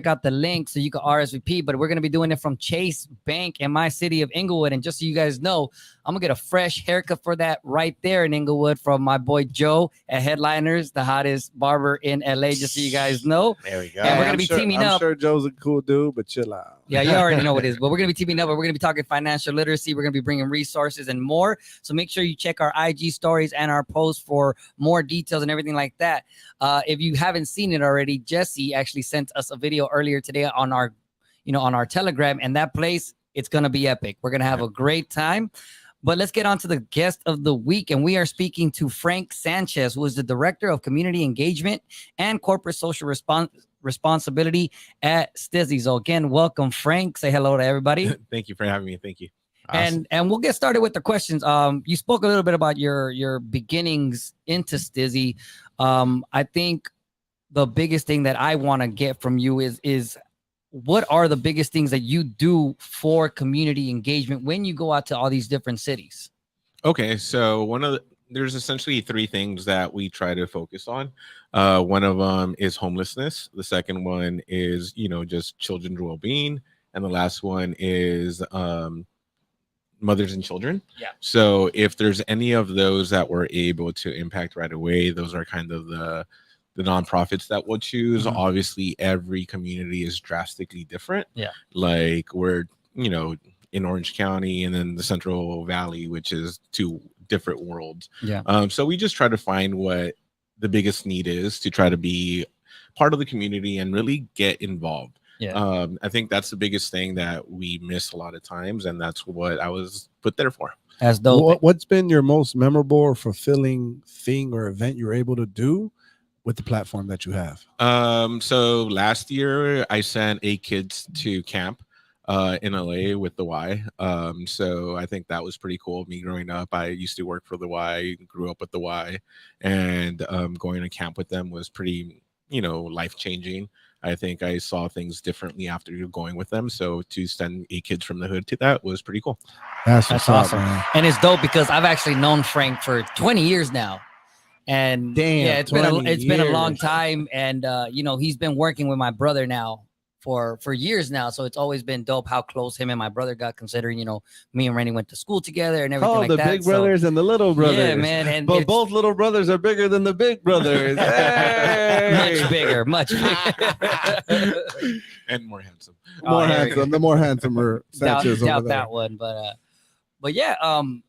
out the link so you can RSVP. But we're going to be doing it from Chase Bank in my city of Inglewood. And just so you guys know, I'm going to get a fresh haircut for that right there in Inglewood from my boy Joe at Headliners, the hottest barber in LA, just so you guys know. There we go. And we're going to be teaming up. I'm sure Joe's a cool dude, but chill out. Yeah, you already know what it is. But we're going to be teaming up. And we're going to be talking financial literacy. We're going to be bringing resources and more. So make sure you check our IG stories and our posts for more details and everything like that. If you haven't seen it already, Jesse actually sent us a video earlier today on our Telegram. And that place, it's going to be epic. We're going to have a great time. But let's get on to the guest of the week. And we are speaking to Frank Sanchez, who is the Director of Community Engagement and Corporate Social Responsibility at Stizzy. So again, welcome, Frank. Say hello to everybody. Thank you for having me. Thank you. Awesome. And we'll get started with the questions. You spoke a little bit about your beginnings into Stizzy. I think the biggest thing that I want to get from you is what are the biggest things that you do for community engagement when you go out to all these different cities? Okay, so there's essentially three things that we try to focus on. One of them is homelessness. The second one is, just children's well-being. And the last one is mothers and children. Yeah. So if there's any of those that we're able to impact right away, those are kind of the nonprofits that we'll choose. Mm-hmm. Obviously, every community is drastically different. Yeah. Like we're, in Orange County and then the Central Valley, which is two different worlds. Yeah. So we just try to find what the biggest need is to try to be part of the community and really get involved. Yeah. I think that's the biggest thing that we miss a lot of times, and that's what I was put there for. That's dope. What's been your most memorable or fulfilling thing or event you were able to do with the platform that you have? So last year I sent 8 kids to camp in LA with the Y. So I think that was pretty cool. Me growing up, I used to work for the Y, grew up with the Y, and going to camp with them was pretty, life-changing. I think I saw things differently after going with them. So to send 8 kids from the hood to that was pretty cool. That's awesome. And it's dope because I've actually known Frank for 20 years now. And it's been a long time. And he's been working with my brother now for years now. So it's always been dope how close him and my brother got, considering, me and Rennie went to school together and everything like the that. big brothers and the little brothers. Yeah, man. And but both little brothers are bigger than the big brothers. much bigger. And more handsome. The more handsomer Sanchez doubt over there. that one. But yeah,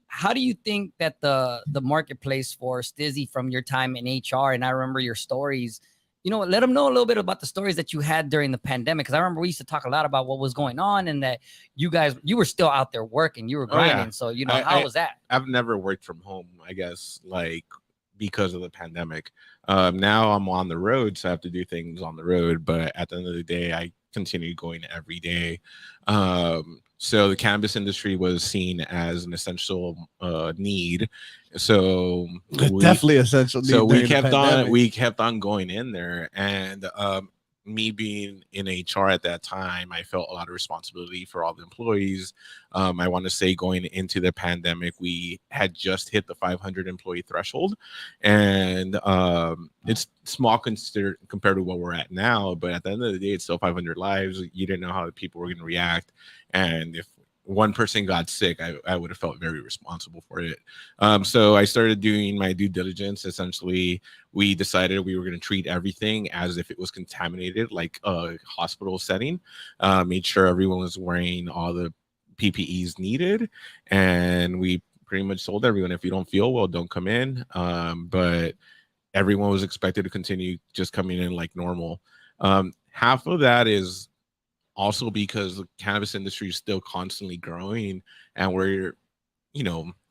how do you think that the marketplace for Stizzy from your time in HR, and I remember your stories, let them know a little bit about the stories that you had during the pandemic. Because I remember we used to talk a lot about what was going on and that you were still out there working, you were grinding. Yeah. So, how was that? I've never worked from home, I guess, because of the pandemic. Now I'm on the road, so I have to do things on the road. But at the end of the day, I continue going every day. So the cannabis industry was seen as an essential need. So definitely essential need. So we kept on going in there, and me being in HR at that time, I felt a lot of responsibility for all the employees. I want to say going into the pandemic, we had just hit the 500 employee threshold, and it's small compared to what we're at now. But at the end of the day, it's still 500 lives. You didn't know how the people were going to react, and if one person got sick, I would have felt very responsible for it. So I started doing my due diligence. Essentially, we decided we were going to treat everything as if it was contaminated, like a hospital setting. Made sure everyone was wearing all the PPEs needed, and we pretty much told everyone, if you don't feel well, don't come in. But everyone was expected to continue just coming in like normal. Half of that is also because the cannabis industry is still constantly growing, and we're,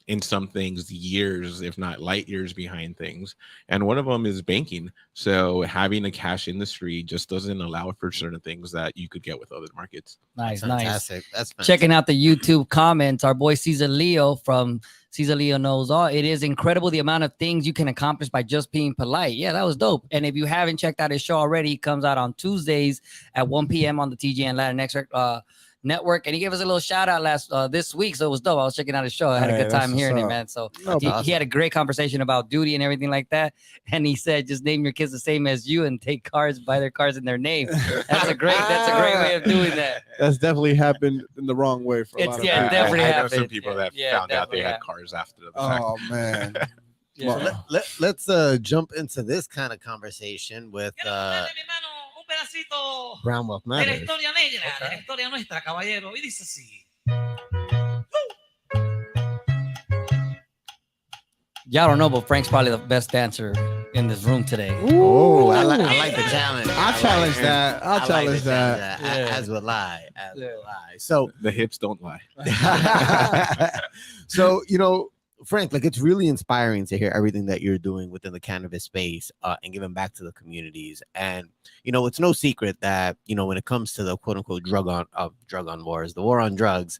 in some things years, if not light years behind things. And one of them is banking. So having a cash industry just doesn't allow for certain things that you could get with other markets. Nice. Fantastic. That's fantastic. Checking out the YouTube comments, our boy Cesar Leo from Cesar Leo Knows All. It is incredible the amount of things you can accomplish by just being polite. Yeah, that was dope. And if you haven't checked out his show already, it comes out on Tuesdays at 1 p.m. on the TGN Latinx Network, and he gave us a little shout out this week, so it was dope. I was checking out his show. I had a good time hearing it, man. So he had a great conversation about duty and everything like that. And he said, just name your kids the same as you and take cars, buy their cars in their name. That's a great way of doing that. That's definitely happened in the wrong way for a lot of people. Definitely I know happened. some people that found out they had cars after the fact. Oh man. So let's jump into this kind of conversation with Brown Wealth Matters. de la historia nuestra, caballero. Y dice así. Y'all don't know, but Frank's probably the best dancer in this room today. Oh, I like the challenge. I'll challenge that. I'll challenge that. As will I. So the hips don't lie. So, Frank, like, it's really inspiring to hear everything that you're doing within the cannabis space and giving back to the communities. And, it's no secret that, when it comes to the quote unquote drug on wars, the war on drugs,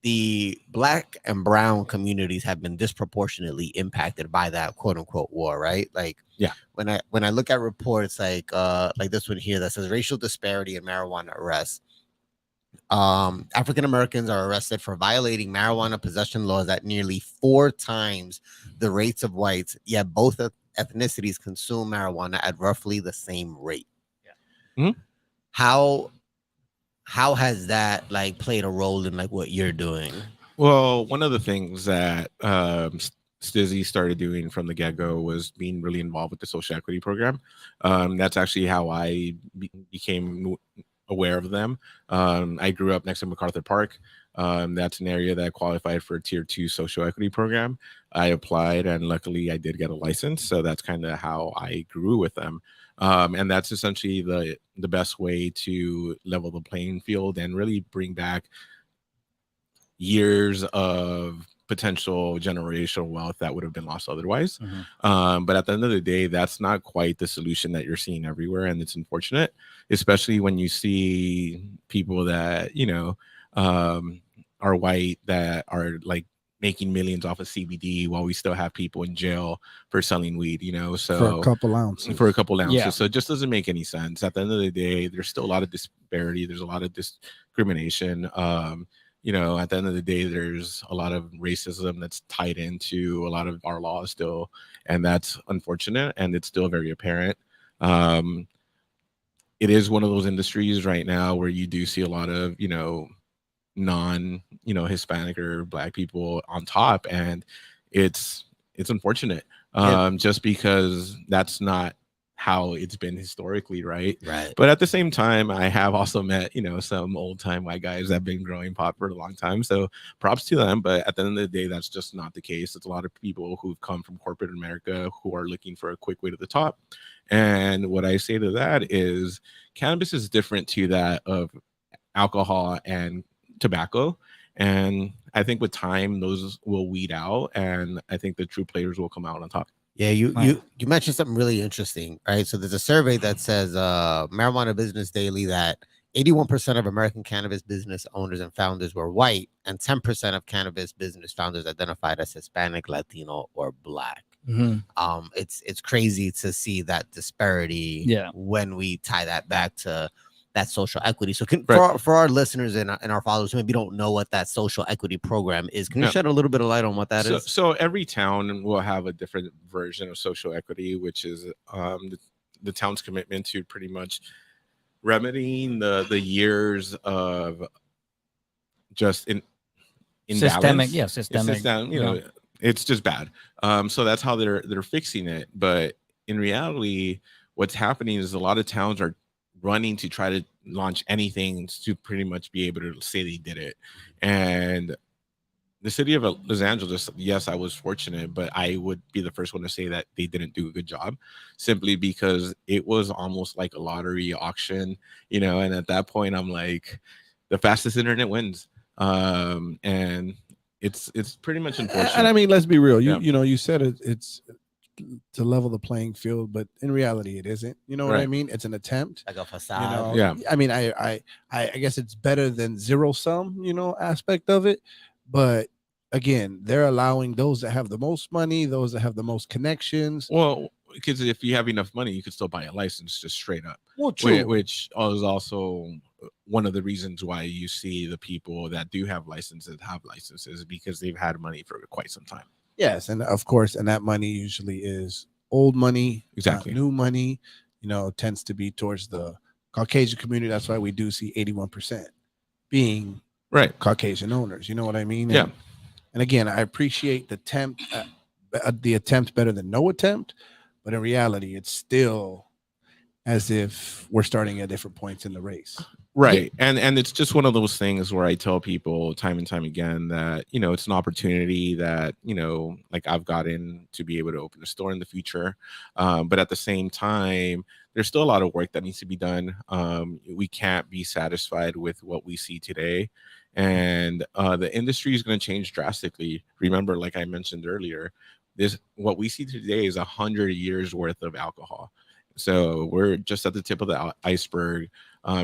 the Black and brown communities have been disproportionately impacted by that quote unquote war, right? Like, yeah, when I look at reports like this one here that says racial disparity in marijuana arrests, African Americans are arrested for violating marijuana possession laws at nearly 4 times the rates of whites, yet both ethnicities consume marijuana at roughly the same rate. Yeah. Mm-hmm. How has that played a role in what you're doing? Well, one of the things that Stizzy started doing from the get-go was being really involved with the social equity program. That's actually how I became aware of them. I grew up next to MacArthur Park. That's an area that qualified for a tier 2 social equity program. I applied, and luckily I did get a license. So that's kind of how I grew with them. And that's essentially the best way to level the playing field and really bring back years of potential generational wealth that would have been lost otherwise. Mm-hmm. But at the end of the day, that's not quite the solution that you're seeing everywhere. And it's unfortunate, especially when you see people that, are white that are making millions off of CBD while we still have people in jail for selling weed, so for a couple ounces. Yeah. So it just doesn't make any sense. At the end of the day, there's still a lot of disparity. There's a lot of discrimination. At the end of the day, there's a lot of racism that's tied into a lot of our laws still, and that's unfortunate, and it's still very apparent. It is one of those industries right now where you do see a lot of, Hispanic or Black people on top, and it's unfortunate. Just because that's not how it's been historically, right? But at the same time, I have also met some old time white guys that have been growing pot for a long time, so props to them. But at the end of the day, that's just not the case. It's a lot of people who've come from corporate America who are looking for a quick way to the top. And what I say to that is cannabis is different to that of alcohol and tobacco, and I think with time those will weed out, and I think the true players will come out on top. Yeah, you mentioned something really interesting, right? So there's a survey that says Marijuana Business Daily that 81% of American cannabis business owners and founders were white, and 10% of cannabis business founders identified as Hispanic, Latino, or Black. It's crazy to see that disparity. Yeah. When we tie that back to that social equity. So Right. for our listeners and our followers who maybe don't know what that social equity program is, can you Yeah. shed a little bit of light on what that is? So every town will have a different version of social equity, which is the town's commitment to pretty much remedying the years of just Systemic, imbalance. yeah, It's systemic, system, you yeah. know, it's just bad. So that's how they're fixing it. But in reality, what's happening is a lot of towns are running to try to launch anything to pretty much be able to say they did it. And the city of Los Angeles, yes, I was fortunate, but I would be the first one to say that they didn't do a good job, simply because it was almost like a lottery auction, you know. And at that point, I'm like, the fastest internet wins, and it's pretty much unfortunate. And I mean, let's be real. Yeah. You know, you said it's to level the playing field, but in reality, it isn't. You know what I Right. mean? It's an attempt. Like a You facade. know, Yeah. I mean, I guess it's better than zero sum, you know, aspect of it. But again, they're allowing those that have the most money, those that have the most connections. Well, because if you have enough money, you could still buy a license just straight up. Well, true. Which is also one of the reasons why you see the people that do have licenses because they've had money for quite some time. Yes, and of course, and that money usually is old money, Exactly. new money. You know, tends to be towards the Caucasian community. That's why we do see 81% being right Caucasian owners. You know what I mean? Yeah. And again, I appreciate the attempt better than no attempt, but in reality, it's still as if we're starting at different points in the race. Right. And it's just one of those things where I tell people time and time again that, you know, it's an opportunity that, you know, like I've gotten to be able to open a store in the future. But at the same time, there's still a lot of work that needs to be done. We can't be satisfied with what we see today. And the industry is going to change drastically. Remember, like I mentioned earlier, what we see today is 100 years worth of alcohol. So we're just at the tip of the iceberg.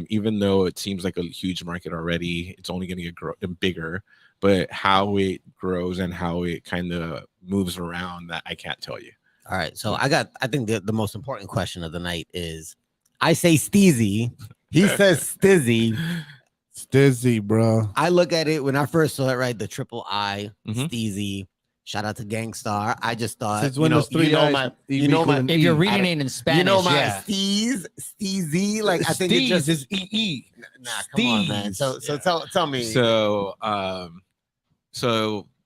Even though it seems like a huge market already, it's only going to get bigger. But how it grows and how it kind of moves around, that I can't tell you. All right. So I think the most important question of the night is, I say Steezy. He says Stizzy. Stizzy, bro. I look at it when I first saw it, right? The triple I, Mhm. Steezy. Shout out to Gangstar. I just thought, Since when does three eyes equal an If you're E? reading it in Spanish, you know my yeah. Steezy. Like I think it just is EE. Nah, come on, man. So tell me. So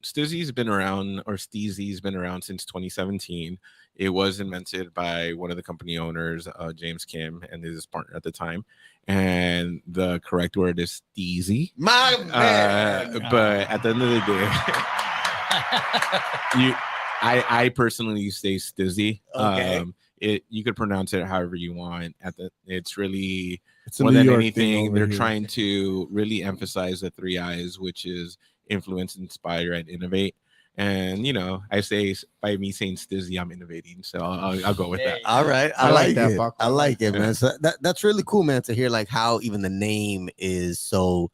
Stizzy's been around, or Steezy's been around since 2017. It was invented by one of the company owners, James Kim, and his partner at the time. And the correct word is Steezy. My man. But at the end of the day, I personally say Stizzy. Okay. You could pronounce it however you want. It's really It's a more New than York anything, thing over they're here. trying to really emphasize the 3 I's, which is influence, inspire, and innovate. And you know, I say by me saying Stizzy, I'm innovating. So I'll go with that. All right, I I like like that, it. Paco. I like it, man. So that's really cool, man. To hear like how even the name is so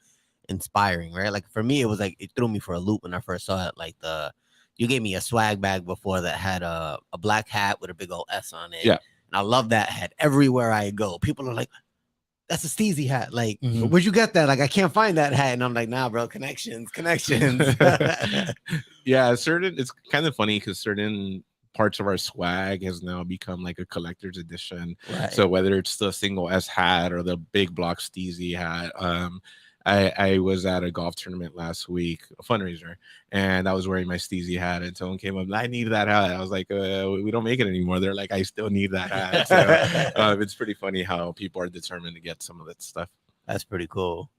inspiring, right? Like for me, it was like it threw me for a loop when I first saw it. Like you gave me a swag bag before that had a black hat with a big old S on it. Yeah. And I love that hat. Everywhere I go, people are like, "That's a Steezy hat." Like, Mhm. where'd you get that? Like, I can't find that hat. And I'm like, nah, bro, connections. Yeah, it's kind of funny because certain parts of our swag has now become like a collector's edition. Right. So whether it's the single S hat or the big block Steezy hat, I was at a golf tournament last week, a fundraiser, and I was wearing my Steezy hat, and someone came up, I need that hat. I was like, we don't make it anymore. They're like, I still need that hat. So it's pretty funny how people are determined to get some of that stuff. That's pretty cool.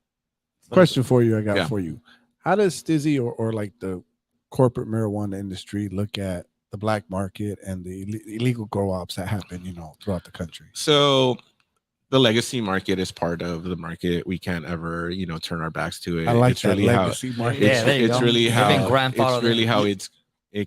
Question for you, I got Yeah. for you. How does Stizzy or like the corporate marijuana industry look at the black market and the illegal grow ops that happen, you know, throughout the country? So the legacy market is part of the market. We can't ever, you know, turn our backs to it. I like it's that really legacy market. Yeah, there you it's go. really You've how been it's grandfathered really in. how it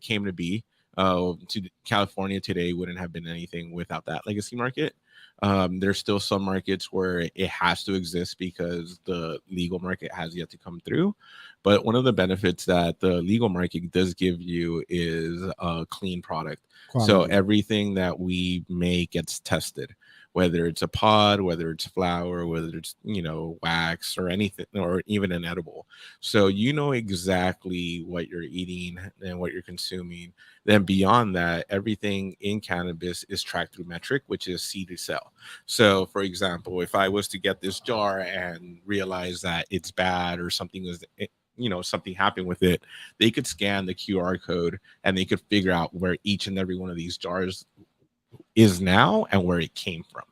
came to be. To California today wouldn't have been anything without that legacy market. There's still some markets where it has to exist because the legal market has yet to come through. But one of the benefits that the legal market does give you is a clean product. So Quality. everything that we make gets tested, whether it's a pod, whether it's flour, whether it's, wax or anything, or even an edible. So you know exactly what you're eating and what you're consuming. Then beyond that, everything in cannabis is tracked through metric, which is seed to sell. So for example, if I was to get this jar and realize that it's bad or something is, something happened with it, they could scan the QR code and they could figure out where each and every one of these jars is now and where it came from.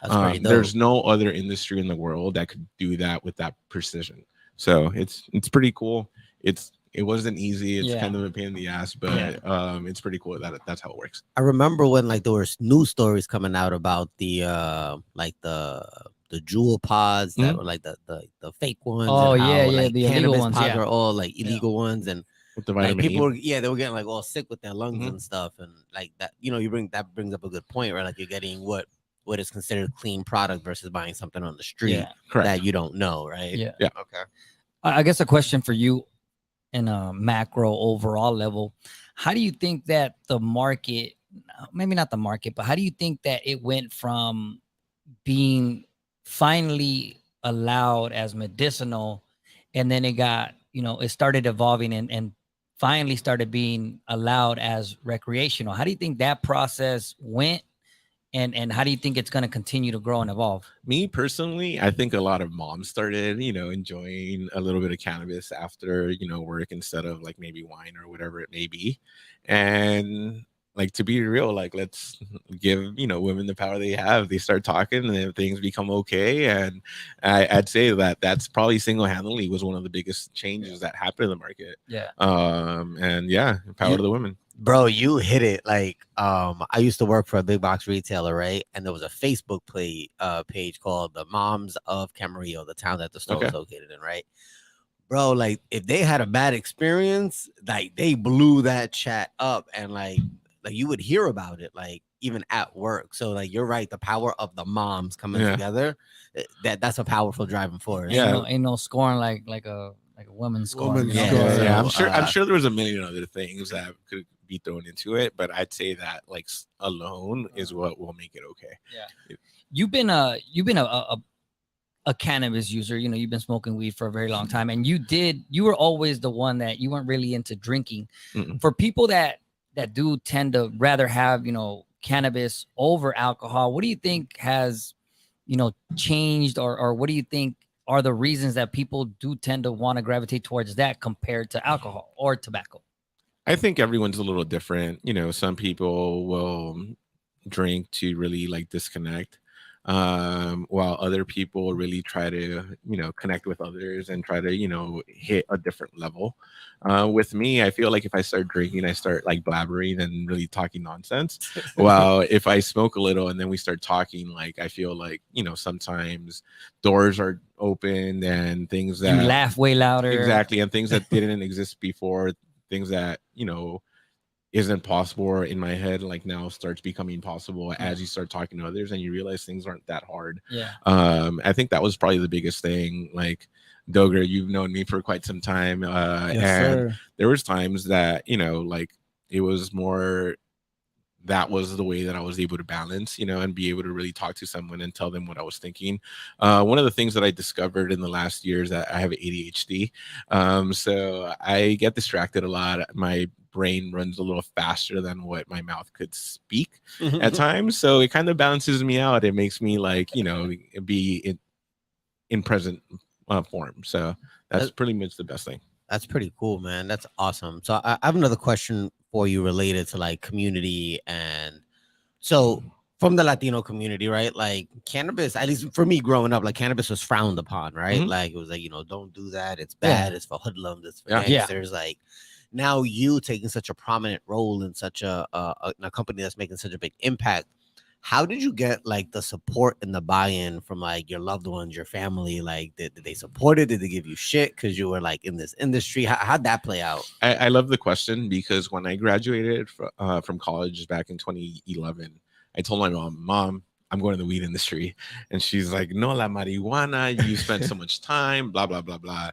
That's pretty dope. There's no other industry in the world that could do that with that precision. So it's pretty cool. It wasn't easy. It's kind of a pain in the ass, but it's pretty cool that that's how it works. I remember when there was news stories coming out about the jewel pods that were like the fake ones. Oh, and how, the illegal cannabis ones. pods are all like illegal ones, and with the like vitamin people E. were they were getting like all sick with their lungs and stuff, and like that. That brings up a good point, right? Like you're getting what is considered clean product versus buying something on the street that you don't know, right? Yeah. Okay. I guess a question for you in a macro overall level, how do you think that the market, maybe not the market, but how do you think that it went from being finally allowed as medicinal, and then it got, it started evolving and finally started being allowed as recreational? How do you think that process went? And how do you think it's going to continue to grow and evolve? Me personally, I think a lot of moms started, enjoying a little bit of cannabis after, work instead of like maybe wine or whatever it may be. And like, to be real, like, let's give, women the power they have. They start talking and then things become okay. And I'd say that that's probably single-handedly was one of the biggest changes that happened in the market. Yeah. And power to the women. Bro, you hit it. Like, I used to work for a big box retailer, right? And there was a Facebook page called the Moms of Camarillo, the town that the store is located in, right? Bro, like, if they had a bad experience, like, they blew that chat up, and like you would hear about it, like, even at work. So, like, you're right, the power of the moms coming together, that's a powerful driving force. Ain't no scoring like a woman's scoring. I'm sure there was a million other things that could be thrown into it, but I'd say that like alone is what will make it okay. You've been a cannabis user. You've been smoking weed for a very long time, and you were always the one that you weren't really into drinking. For people that do tend to rather have cannabis over alcohol, what do you think has changed, or what do you think are the reasons that people do tend to want to gravitate towards that compared to alcohol or tobacco? I think everyone's a little different. Some people will drink to really like disconnect, while other people really try to, connect with others and try to, hit a different level. With me, I feel like if I start drinking, I start like blabbering and really talking nonsense. While if I smoke a little and then we start talking, like, I feel like, sometimes doors are open and things that you laugh way louder. Exactly. And things that didn't exist before, things that, isn't possible or in my head, like, now starts becoming possible as you start talking to others and you realize things aren't that hard. I think that was probably the biggest thing. Like, Doger, you've known me for quite some time, and there was times that like, it was more, that was the way that I was able to balance, and be able to really talk to someone and tell them what I was thinking. One of the things that I discovered in the last year is that I have ADHD. So I get distracted a lot. My brain runs a little faster than what my mouth could speak at times. So it kind of balances me out. It makes me like, be in present form. So that's pretty much the best thing. That's pretty cool, man. That's awesome. So I have another question for you related to like community. And so from the Latino community, right? Like, cannabis, at least for me growing up, like, cannabis was frowned upon, right? Like, it was like, don't do that. It's bad. It's for hoodlums. It's for gangsters. Like, now you taking such a prominent role in such a company that's making such a big impact. How did you get like the support and the buy-in from like your loved ones, your family? Like, did they support it? Did they give you shit because you were like in this industry? How'd that play out? I love the question, because when I graduated from college back in 2011, I told my mom, I'm going to the weed industry. And she's like, no, la marijuana, you spent so much time, blah, blah, blah, blah.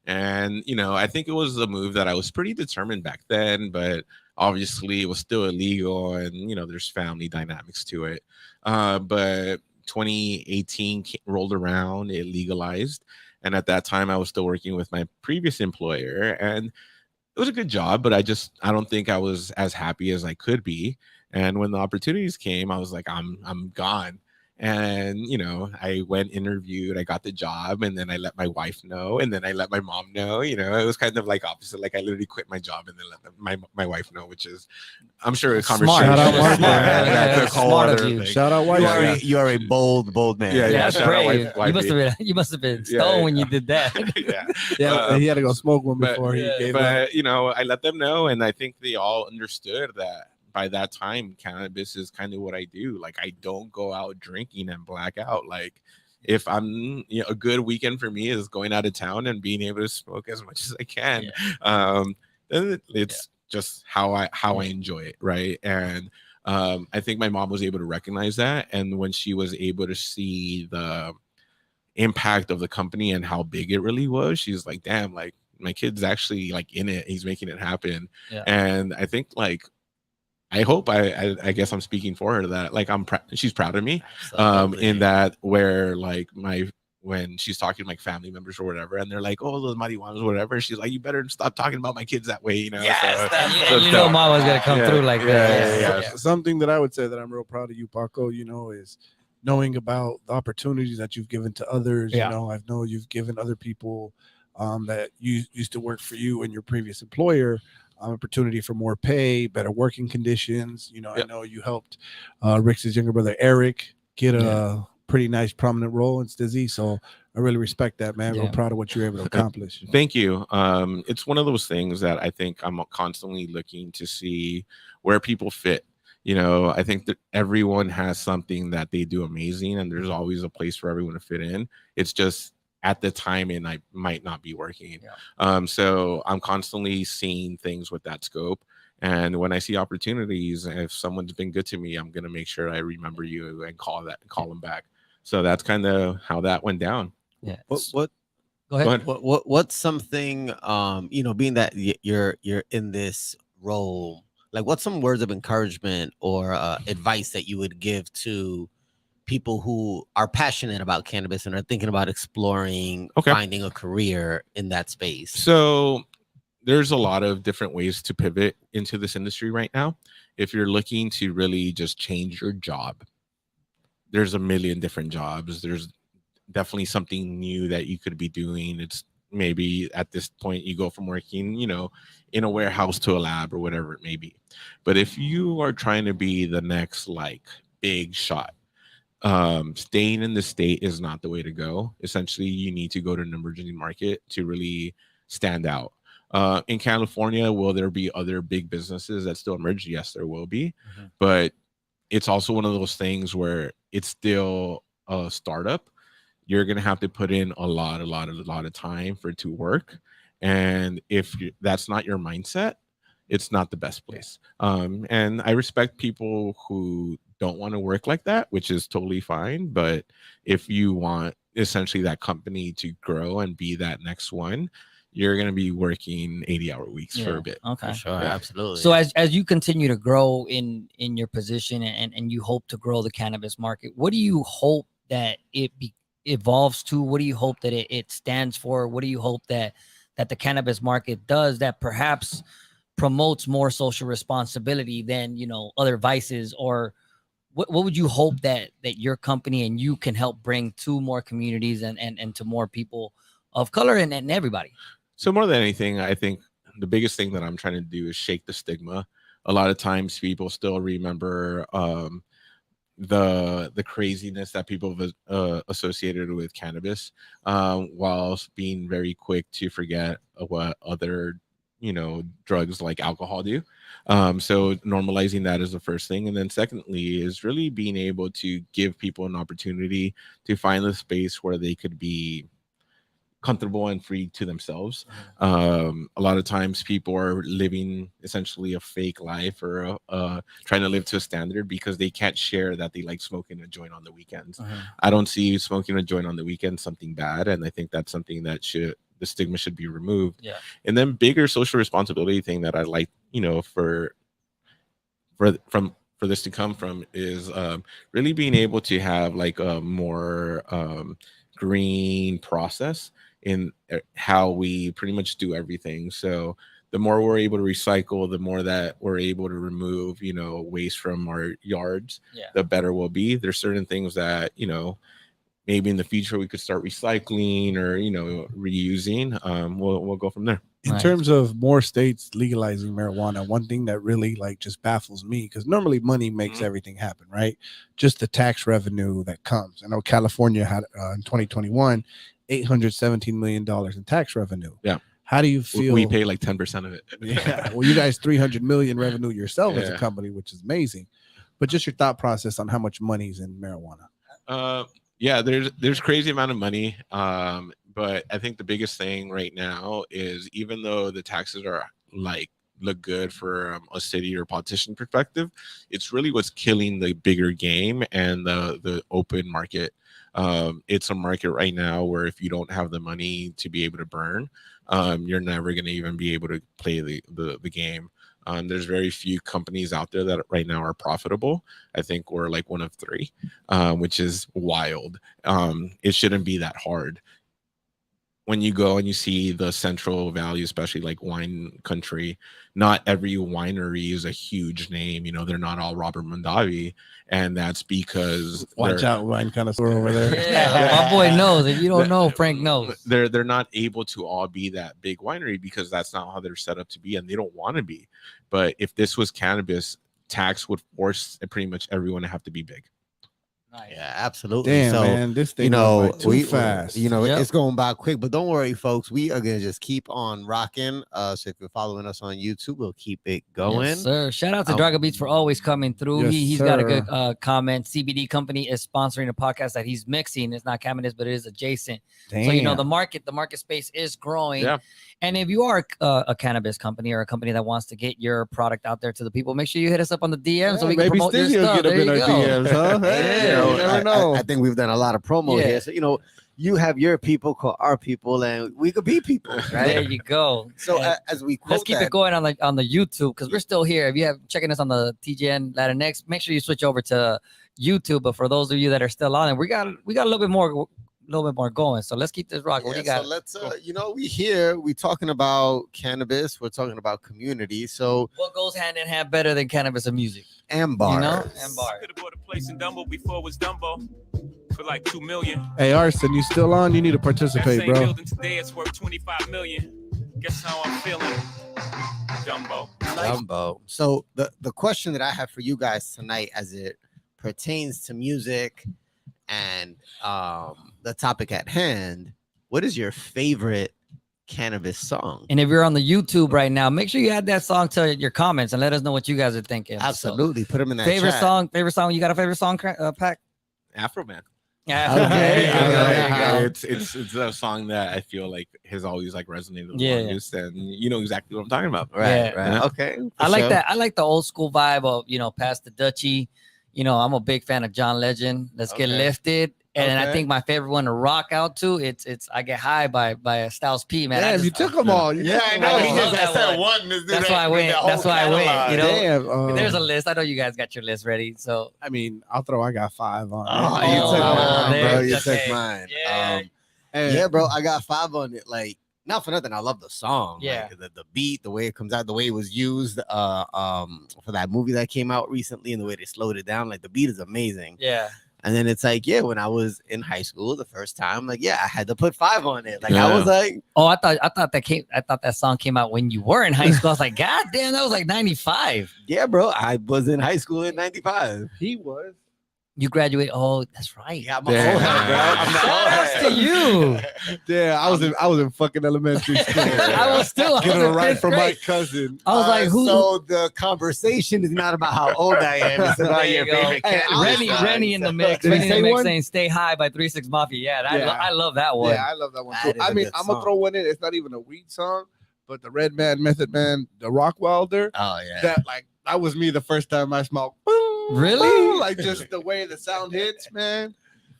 And, I think it was a move that I was pretty determined back then, but obviously it was still illegal and, there's family dynamics to it. But 2018 rolled around, it legalized. And at that time, I was still working with my previous employer, and it was a good job, but I don't think I was as happy as I could be. And when the opportunities came, I was like, I'm gone. And, I went, interviewed, I got the job, and then I let my wife know, and then I let my mom know. It was kind of like opposite. Like I literally quit my job and then let my wife know, which is, I'm sure, a conversation. Shout out wife. That's a whole Smart of other you. thing. Shout out wife. You are a bold man. Yeah, That's shout out brave. You must have been stoned when you did that. Yeah, he had to go smoke one before he gave up. But I let them know, and I think they all understood that by that time, cannabis is kind of what I do. Like, I don't go out drinking and black out. Like, if I'm, a good weekend for me is going out of town and being able to smoke as much as I can. Then it's just how I enjoy it, right? And I think my mom was able to recognize that, and when she was able to see the impact of the company and how big it really was, she's like, damn, like my kid's actually like in it, he's making it happen. And I think like I hope I guess I'm speaking for her that like she's proud of me in that, where like when she's talking to like family members or whatever, and they're like, oh, those marijuanas or whatever, she's like, you better stop talking about my kids that way, Yes, mama's gonna come through like that. Yeah. Something that I would say that I'm real proud of you, Paco, is knowing about the opportunities that you've given to others. I know you've given other people that used to work for you and your previous employer opportunity for more pay, better working conditions. I know you helped Rick's younger brother Eric get a pretty nice prominent role in Stizzy, so I really respect that, man. Real proud of what you're able to accomplish. Thank you. It's one of those things that I think I'm constantly looking to see where people fit. I think that everyone has something that they do amazing, and there's always a place for everyone to fit in. It's just at the time and I might not be working. So I'm constantly seeing things with that scope. And when I see opportunities, if someone's been good to me, I'm going to make sure I remember you and call them back. So that's kind of how that went down. Yeah. What Go ahead. What's something, being that you're in this role, like what's some words of encouragement or advice that you would give to people who are passionate about cannabis and are thinking about exploring, finding a career in that space? So there's a lot of different ways to pivot into this industry right now. If you're looking to really just change your job, there's a million different jobs. There's definitely something new that you could be doing. It's maybe at this point you go from working, in a warehouse to a lab or whatever it may be. But if you are trying to be the next like big shot, staying in the state is not the way to go. Essentially, you need to go to an emerging market to really stand out. In California, will there be other big businesses that still emerge? Yes, there will be. But it's also one of those things where it's still a startup. You're going to have to put in a lot of time for it to work. And if that's not your mindset, it's not the best place. And I respect people who don't want to work like that, which is totally fine. But if you want essentially that company to grow and be that next one, you're going to be working 80-hour weeks for a bit. Okay. For sure. Absolutely. So as you continue to grow in your position and you hope to grow the cannabis market, what do you hope that it evolves to? What do you hope that it stands for? What do you hope that the cannabis market does that perhaps promotes more social responsibility than, other vices? Or what would you hope that your company and you can help bring to more communities and to more people of color and everybody? So more than anything, I think the biggest thing that I'm trying to do is shake the stigma. A lot of times people still remember the craziness that people have associated with cannabis, whilst being very quick to forget what other drugs like alcohol do. So normalizing that is the first thing. And then secondly is really being able to give people an opportunity to find the space where they could be comfortable and free to themselves. A lot of times people are living essentially a fake life or trying to live to a standard because they can't share that they like smoking a joint on the weekends. I don't see smoking a joint on the weekend something bad, and I think that's something that the stigma should be removed. Yeah. And then bigger social responsibility thing that I like, for this to come from is really being able to have like a more green process in how we pretty much do everything. So the more we're able to recycle, the more that we're able to remove, waste from our yards, the better we'll be. There's certain things that, maybe in the future we could start recycling or, reusing. We'll go from there. In terms of more states legalizing marijuana, one thing that really like just baffles me, because normally money makes everything happen, right? Just the tax revenue that comes. I know California had in 2021 $817 million in tax revenue. Yeah. How do you feel? We pay like 10% of it. Yeah. Well, you guys 300 million revenue yourself as a company, which is amazing. But just your thought process on how much money's in marijuana. Yeah, there's crazy amount of money. But I think the biggest thing right now is, even though the taxes are like look good for a city or politician perspective, it's really what's killing the bigger game and the open market. It's a market right now where if you don't have the money to be able to burn, you're never going to even be able to play the game. There's very few companies out there that right now are profitable. I think we're like one of 3, which is wild. It shouldn't be that hard. When you go and you see the Central Valley, especially like wine country, not every winery is a huge name. They're not all Robert Mondavi, and that's because watch out, wine connoisseur over there. Yeah, my boy knows. If you don't know, Frank knows. They're not able to all be that big winery because that's not how they're set up to be, and they don't want to be. But if this was cannabis, tax would force pretty much everyone to have to be big. Yeah, absolutely. Damn, so, man, this thing went by too fast. It's going by quick, but don't worry, folks. We are gonna just keep on rocking. So if you're following us on YouTube, we'll keep it going. Yes, sir. Shout out to Drago Beats for always coming through. Yes, He's got a sir. good comment. CBD company is sponsoring a podcast that he's mixing. It's not cannabis, but it is adjacent. Damn. So the market space is growing. Yeah. And if you are a cannabis company or a company that wants to get your product out there to the people, make sure you hit us up on the DM so we can maybe promote your Stizzy will stuff. get up There in you our go. DMs, huh? Hey, you never know. I think we've done a lot of promo here. So, you have your people call our people, and we could be people, right? There you go. So as we let's keep it going on the YouTube, because we're still here. If you have checking us on the TGN Latinx, make sure you switch over to YouTube. But for those of you that are still on it, we got a little bit more going. So let's keep this rock. What do you got? So let's we talking about cannabis. We're talking about community. So what goes hand in hand better than cannabis and music? And bars. And bars. Could have bought a place in Dumbo before it was Dumbo for like $2 million. Hey, Arson, you still on? You need to That participate, same bro. building today it's worth $25 million. Guess how I'm feeling, Dumbo. So the question that I have for you guys tonight, as it pertains to music and the topic at hand, what is your favorite cannabis song? And if you're on the YouTube right now, make sure you add that song to your comments and let us know what you guys are thinking. Absolutely. Put them in that favorite chat. song. You got a favorite song, Pac? Afro Man. Yeah. Okay. It's a song that I feel like has always like resonated the longest, and you know exactly what I'm talking about. Right. Yeah. Okay. I like that. I like the old school vibe of past the Dutchie. I'm a big fan of John Legend. Let's Get Lifted. And I think my favorite one to rock out to, it's I Get High by Styles P, man. Damn, you took them all. Yeah, I know. He love just that said one. That's why I went. That's why I went. Damn, There's a list. I know you guys got your list ready. So I mean, I got 5 on. You took mine, bro. You okay. took mine. Yeah. Yeah, bro. I got 5 on it. Like, not for nothing. I love the song. Yeah. Like, the beat, the way it comes out, the way it was used for that movie that came out recently, and the way they slowed it down. Like, the beat is amazing. Yeah. And then it's like, when I was in high school the first time, like, I had to put 5 on it. Like, I was like, I thought that song came out when you were in high school. I was like, God damn, that was like 95. Yeah, bro. I was in high school in 95. He was. You graduate. Oh, that's right. Yeah, I'm an old head, bro. I'm the old Shouts head. to you. Yeah, I was in fucking elementary school. I was still Getting in a ride fifth from my grade. cousin. I was like, who? So the conversation is not about how old I am. It's about There your you go. favorite Hey, cannabis. Rennie in the mix. Did he Rennie in the say mix one? saying "Stay High" by 3 6 Mafia. Yeah, I love that one. Yeah, I love that one That too. is I a mean, good I'm gonna song. throw one in. It's not even a weed song, but the Red Man, Method Man, the Rockwilder. Oh yeah. That was me the first time I smoked. Boom, Really? boom, like just the way the sound hits, man.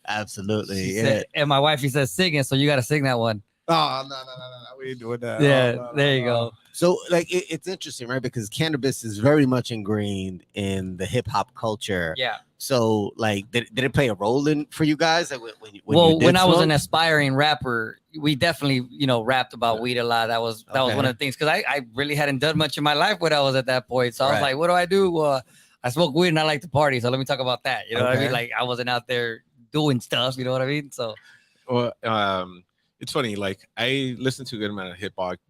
Absolutely. She Yeah. said, and my wife, she says singing, so you got to sing that one. Oh no, we ain't doing that. Yeah, Oh, no, there you no. go. So like it's interesting, right? Because cannabis is very much ingrained in the hip hop culture. Yeah. So like, did it play a role in for you guys? Like when When I was an smoke? aspiring rapper, we definitely, rapped about weed a lot. That was Okay. one of the things, because I really hadn't done much in my life when I was at that point. So I was Right. like, what do I do? I smoke weed and I like to party. So let me talk about that. You know what I mean? Okay. Like I wasn't out there doing stuff. You know what I mean? So Well, it's funny. Like I listen to a good amount of hip hop,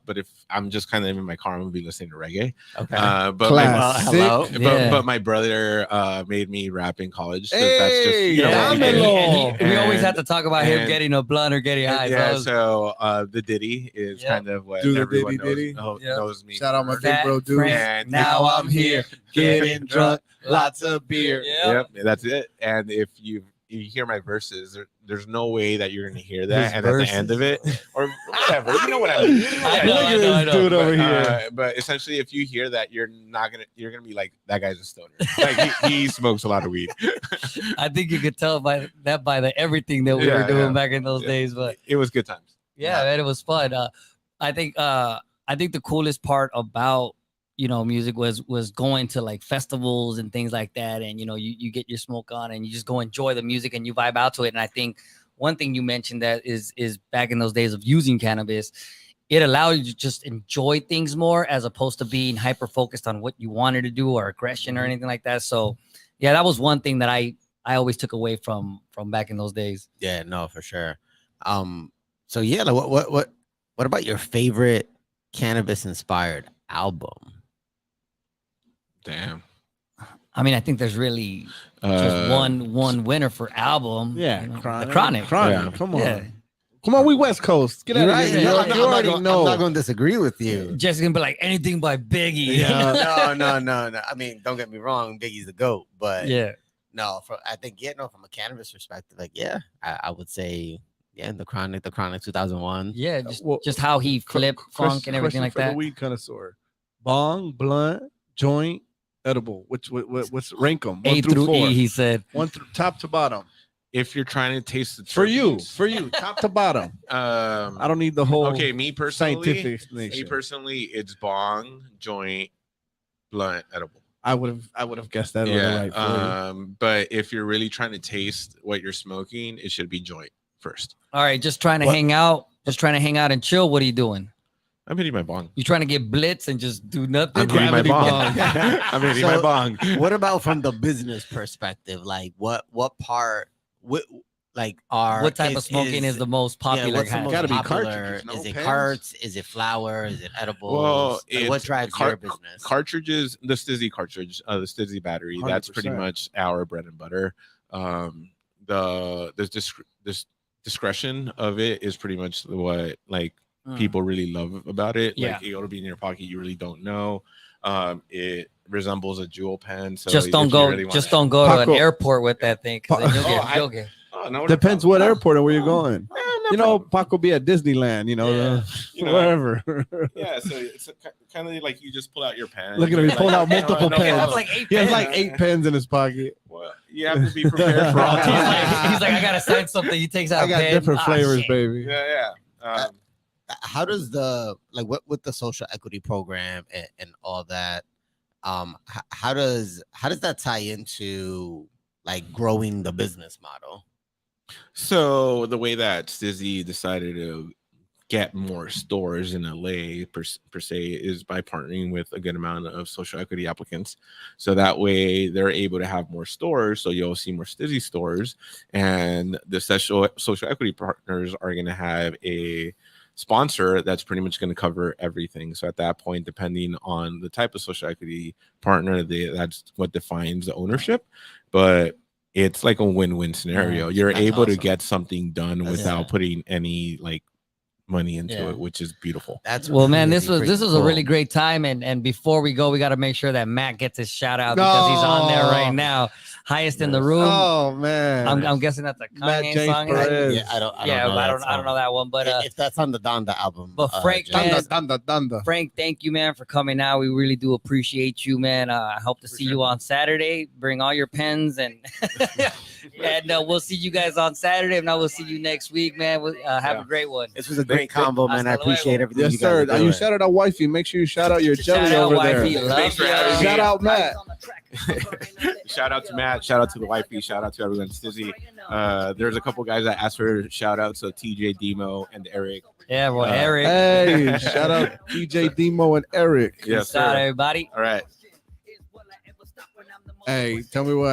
but if I'm just kind of in my car, I'm gonna be listening to reggae. Okay. But Classic. but my brother made me rap in college. So that's just Hey, what yeah, we and did. we always And- had to talk about him and- getting a blunt or getting high. Yeah, So so the Diddy is Yeah. kind of what Do the everyone Diddy, knows, Diddy? knows me. Shout out my for. big bro, dude. friend, And now I'm here getting drunk, lots of beer. Yeah. Yep, that's it. And if you hear my verses, there's no way that you're gonna hear that. His and at the end of it, or whatever, you know what I mean. I know. Dude over But, here. but essentially, if you hear that, you're gonna be like, that guy's a stoner. Like he smokes a lot of weed. I think you could tell by the everything that we Yeah, were doing yeah. back in those Yeah. days. But It was good times. yeah, man, it was fun. I think the coolest part about music was going to like festivals and things like that, and you get your smoke on and you just go enjoy the music and you vibe out to it. And I think one thing you mentioned that is back in those days of using cannabis, it allowed you to just enjoy things more as opposed to being hyper focused on what you wanted to do or aggression or anything like that. So yeah, that was one thing that I always took away from back in those days. Yeah, no, for sure. So yeah, like what about your favorite cannabis inspired album? Damn. I mean, I think there's really Uh, just one winner for album. Yeah, Chronic. Chronic. Come on. Yeah. Come on, we West Coast. Get out You're of right. here. Yeah, You I'm already not know. I'm not going to disagree with you. Just gonna be like anything by Biggie. No. I mean, don't get me wrong, Biggie's the GOAT, but Yeah. no, I think from a cannabis perspective, like I would say the Chronic 2001. Yeah, just how he flipped funk and everything like For the that. weed connoisseur, bong, blunt, joint, edible. What's rank them? A through 4. E, he said. One through top to bottom. If you're trying to taste the For you, terpenes, top to bottom. I don't need the whole. Okay, me personally, scientific explanation. it's bong, joint, blunt, edible. I would have guessed that. Yeah. Right for you. But if you're really trying to taste what you're smoking, it should be joint first. All right, just trying to hang out and chill. What are you doing? I'm hitting my bong. You trying to get blitz and just do nothing? I'm hitting my bong. I'm hitting my So, bong. What about from the business perspective? Like what part? What type of smoking is the most popular? What's the kind? most Gotta be popular? cartridges, no Is it pens? carts? Is it flower? Is it edibles? Well, Like, what it's drives your business? Cartridges, the Stizzy cartridge, the Stizzy battery. That's pretty 100%. much our bread and butter. This discretion of it is pretty much what people really love about it. Yeah. Like it'll be in your pocket, you really don't know. It resembles a jewel pen. So Just if don't you go. really wanna- just don't go to Paco. an airport with that thing. 'Cause then you'll get. Oh, no, Depends what airport and where you're going. Paco be at Disneyland. You know, wherever. Yeah, so it's kind of like you just pull out your pen. Look at him. He pulled out multiple no pens. problem. He has like 8 pens in his pocket. Well, you have to be prepared for all He's times. like, I gotta sign something. He takes out. I got pen. different Ah, flavors, shit. baby. Yeah. How does what with the social equity program and all that? How does that tie into like growing the business model? So the way that Stizzy decided to get more stores in LA per se is by partnering with a good amount of social equity applicants. So that way they're able to have more stores. So you'll see more Stizzy stores, and the social equity partners are going to have a sponsor that's pretty much going to cover everything. So at that point, depending on the type of social equity partner, that's what defines the ownership. But it's like a win-win scenario. You're able to get something done without putting any like money into it, which is beautiful. That's well, man, this really was cool. a really great time. And before we go, we got to make sure that Matt gets his shout out because he's on there right now. Highest in the room. Oh man, I'm guessing that's a Matt Kanye James song. Perez. Yeah, I don't know that one, but if that's on the Donda album. But Frank, man, Donda. Frank, thank you, man, for coming out. We really do appreciate you, man. I hope to see you on Saturday. Bring all your pens and we'll see you guys on Saturday. If not, we'll see you next week, man. Have a great one. This was a great combo, man. I appreciate everything. Yes, you sir. guys are You doing. shouted out wifey. Make sure you shout out your jelly Shout out over wifey. there. Love Thanks for you. having me. Shout out Matt. Shout out to Matt. Shout out to the wifey. Shout out to everyone. Stizzy. There's a couple guys that asked for shout out. So TJ, Demo, and Eric. Yeah, well, Eric. Hey, shout out DJ Demo and Eric. Yes, Shout out, sir. everybody. All right. Hey, tell me what